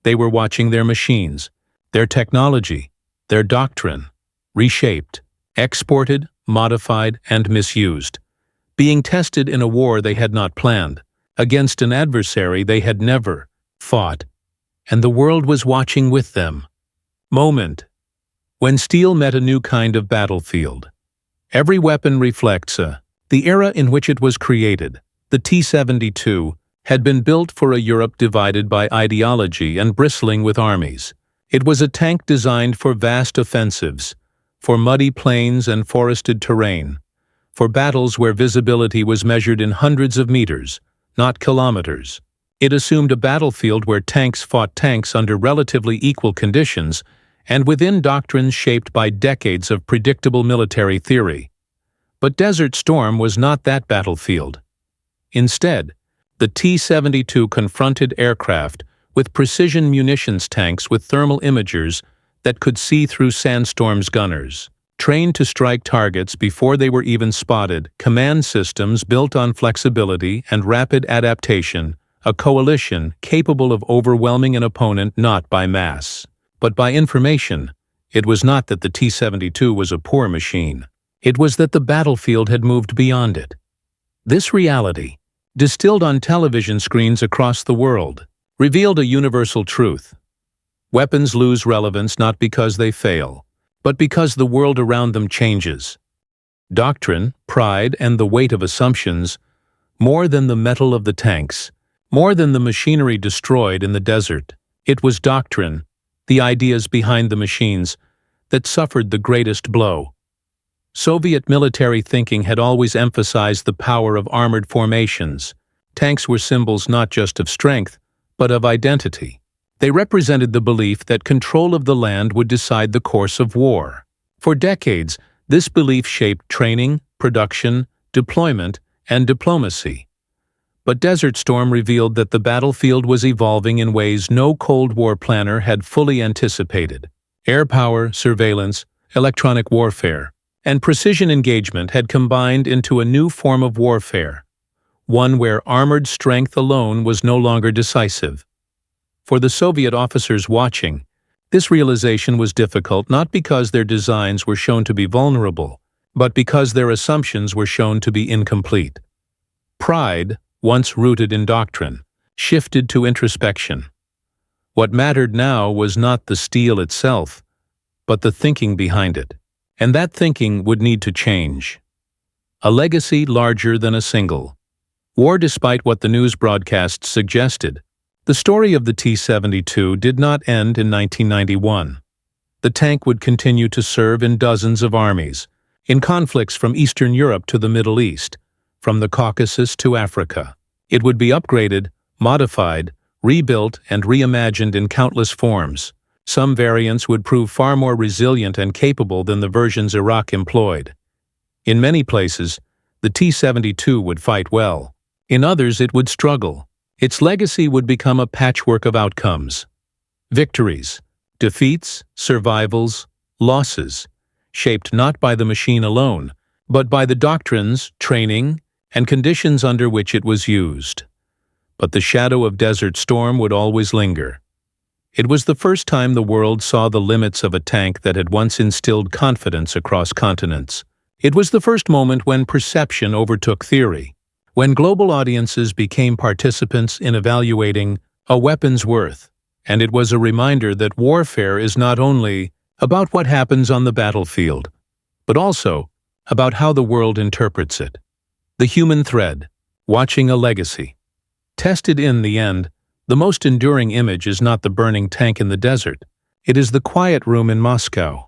They were watching their machines, their technology, their doctrine, reshaped, exported, modified, and misused, being tested in a war they had not planned, against an adversary they had never fought, and the world was watching with them. Moment. When steel met a new kind of battlefield. Every weapon reflects the era in which it was created. The T-72 had been built for a Europe divided by ideology and bristling with armies. It was a tank designed for vast offensives, for muddy plains and forested terrain, for battles where visibility was measured in hundreds of meters, not kilometers. It assumed a battlefield where tanks fought tanks under relatively equal conditions and within doctrines shaped by decades of predictable military theory. But Desert Storm was not that battlefield. Instead, the T-72 confronted aircraft with precision munitions tanks with thermal imagers that could see through sandstorms. Gunners, trained to strike targets before they were even spotted, command systems built on flexibility and rapid adaptation, a coalition capable of overwhelming an opponent not by mass, but by information. It was not that the T-72 was a poor machine. It was that the battlefield had moved beyond it. This reality, distilled on television screens across the world, revealed a universal truth. Weapons lose relevance not because they fail, but because the world around them changes. Doctrine, pride, and the weight of assumptions, more than the metal of the tanks, more than the machinery destroyed in the desert, it was doctrine, the ideas behind the machines, that suffered the greatest blow. Soviet military thinking had always emphasized the power of armored formations. Tanks were symbols not just of strength, but of identity. They represented the belief that control of the land would decide the course of war. For decades, this belief shaped training, production, deployment, and diplomacy. But Desert Storm revealed that the battlefield was evolving in ways no Cold War planner had fully anticipated. Air power, surveillance, electronic warfare, and precision engagement had combined into a new form of warfare, one where armored strength alone was no longer decisive. For the Soviet officers watching, this realization was difficult not because their designs were shown to be vulnerable, but because their assumptions were shown to be incomplete. Pride, once rooted in doctrine, shifted to introspection. What mattered now was not the steel itself, but the thinking behind it. And that thinking would need to change. A legacy larger than a single war. Despite what the news broadcasts suggested, the story of the T-72 did not end in 1991. The tank would continue to serve in dozens of armies, in conflicts from Eastern Europe to the Middle East, from the Caucasus to Africa. It would be upgraded, modified, rebuilt and reimagined in countless forms. Some variants would prove far more resilient and capable than the versions Iraq employed. In many places, the T-72 would fight well. In others, it would struggle. Its legacy would become a patchwork of outcomes. Victories, defeats, survivals, losses, shaped not by the machine alone, but by the doctrines, training, and conditions under which it was used. But the shadow of Desert Storm would always linger. It was the first time the world saw the limits of a tank that had once instilled confidence across continents. It was the first moment when perception overtook theory, when global audiences became participants in evaluating a weapon's worth. And it was a reminder that warfare is not only about what happens on the battlefield, but also about how the world interprets it. The human thread, watching a legacy. Tested in the end, the most enduring image is not the burning tank in the desert. It is the quiet room in Moscow.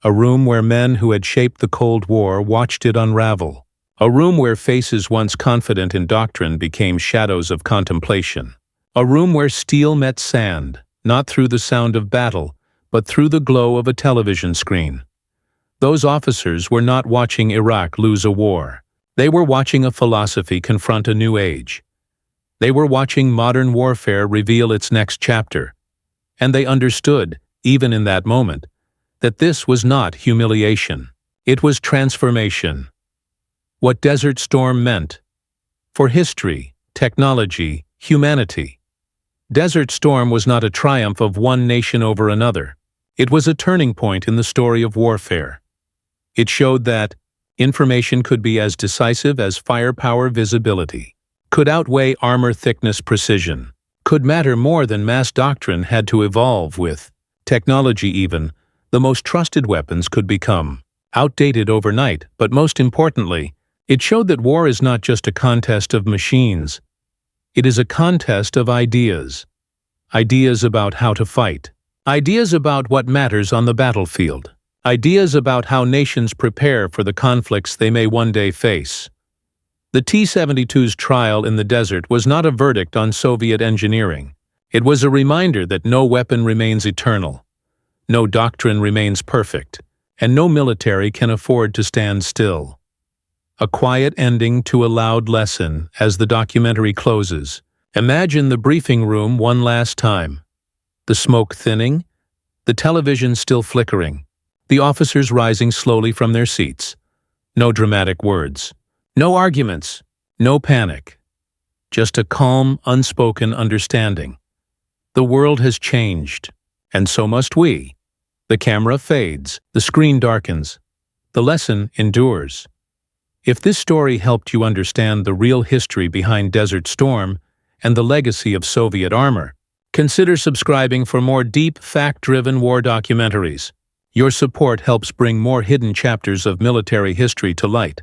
A room where men who had shaped the Cold War watched it unravel. A room where faces once confident in doctrine became shadows of contemplation. A room where steel met sand, not through the sound of battle, but through the glow of a television screen. Those officers were not watching Iraq lose a war. They were watching a philosophy confront a new age. They were watching modern warfare reveal its next chapter. And they understood, even in that moment, that this was not humiliation. It was transformation. What Desert Storm meant for history, technology, humanity. Desert Storm was not a triumph of one nation over another. It was a turning point in the story of warfare. It showed that information could be as decisive as firepower visibility, could outweigh armor thickness precision, could matter more than mass doctrine had to evolve with. Technology even, the most trusted weapons could become outdated overnight, but most importantly, it showed that war is not just a contest of machines. It is a contest of ideas. Ideas about how to fight. Ideas about what matters on the battlefield. Ideas about how nations prepare for the conflicts they may one day face. The T-72's trial in the desert was not a verdict on Soviet engineering. It was a reminder that no weapon remains eternal, no doctrine remains perfect, and no military can afford to stand still. A quiet ending to a loud lesson as the documentary closes. Imagine the briefing room one last time. The smoke thinning, the television still flickering, the officers rising slowly from their seats. No dramatic words, no arguments, no panic. Just a calm, unspoken understanding. The world has changed, and so must we. The camera fades, the screen darkens, the lesson endures. If this story helped you understand the real history behind Desert Storm and the legacy of Soviet armor, consider subscribing for more deep, fact-driven war documentaries. Your support helps bring more hidden chapters of military history to light.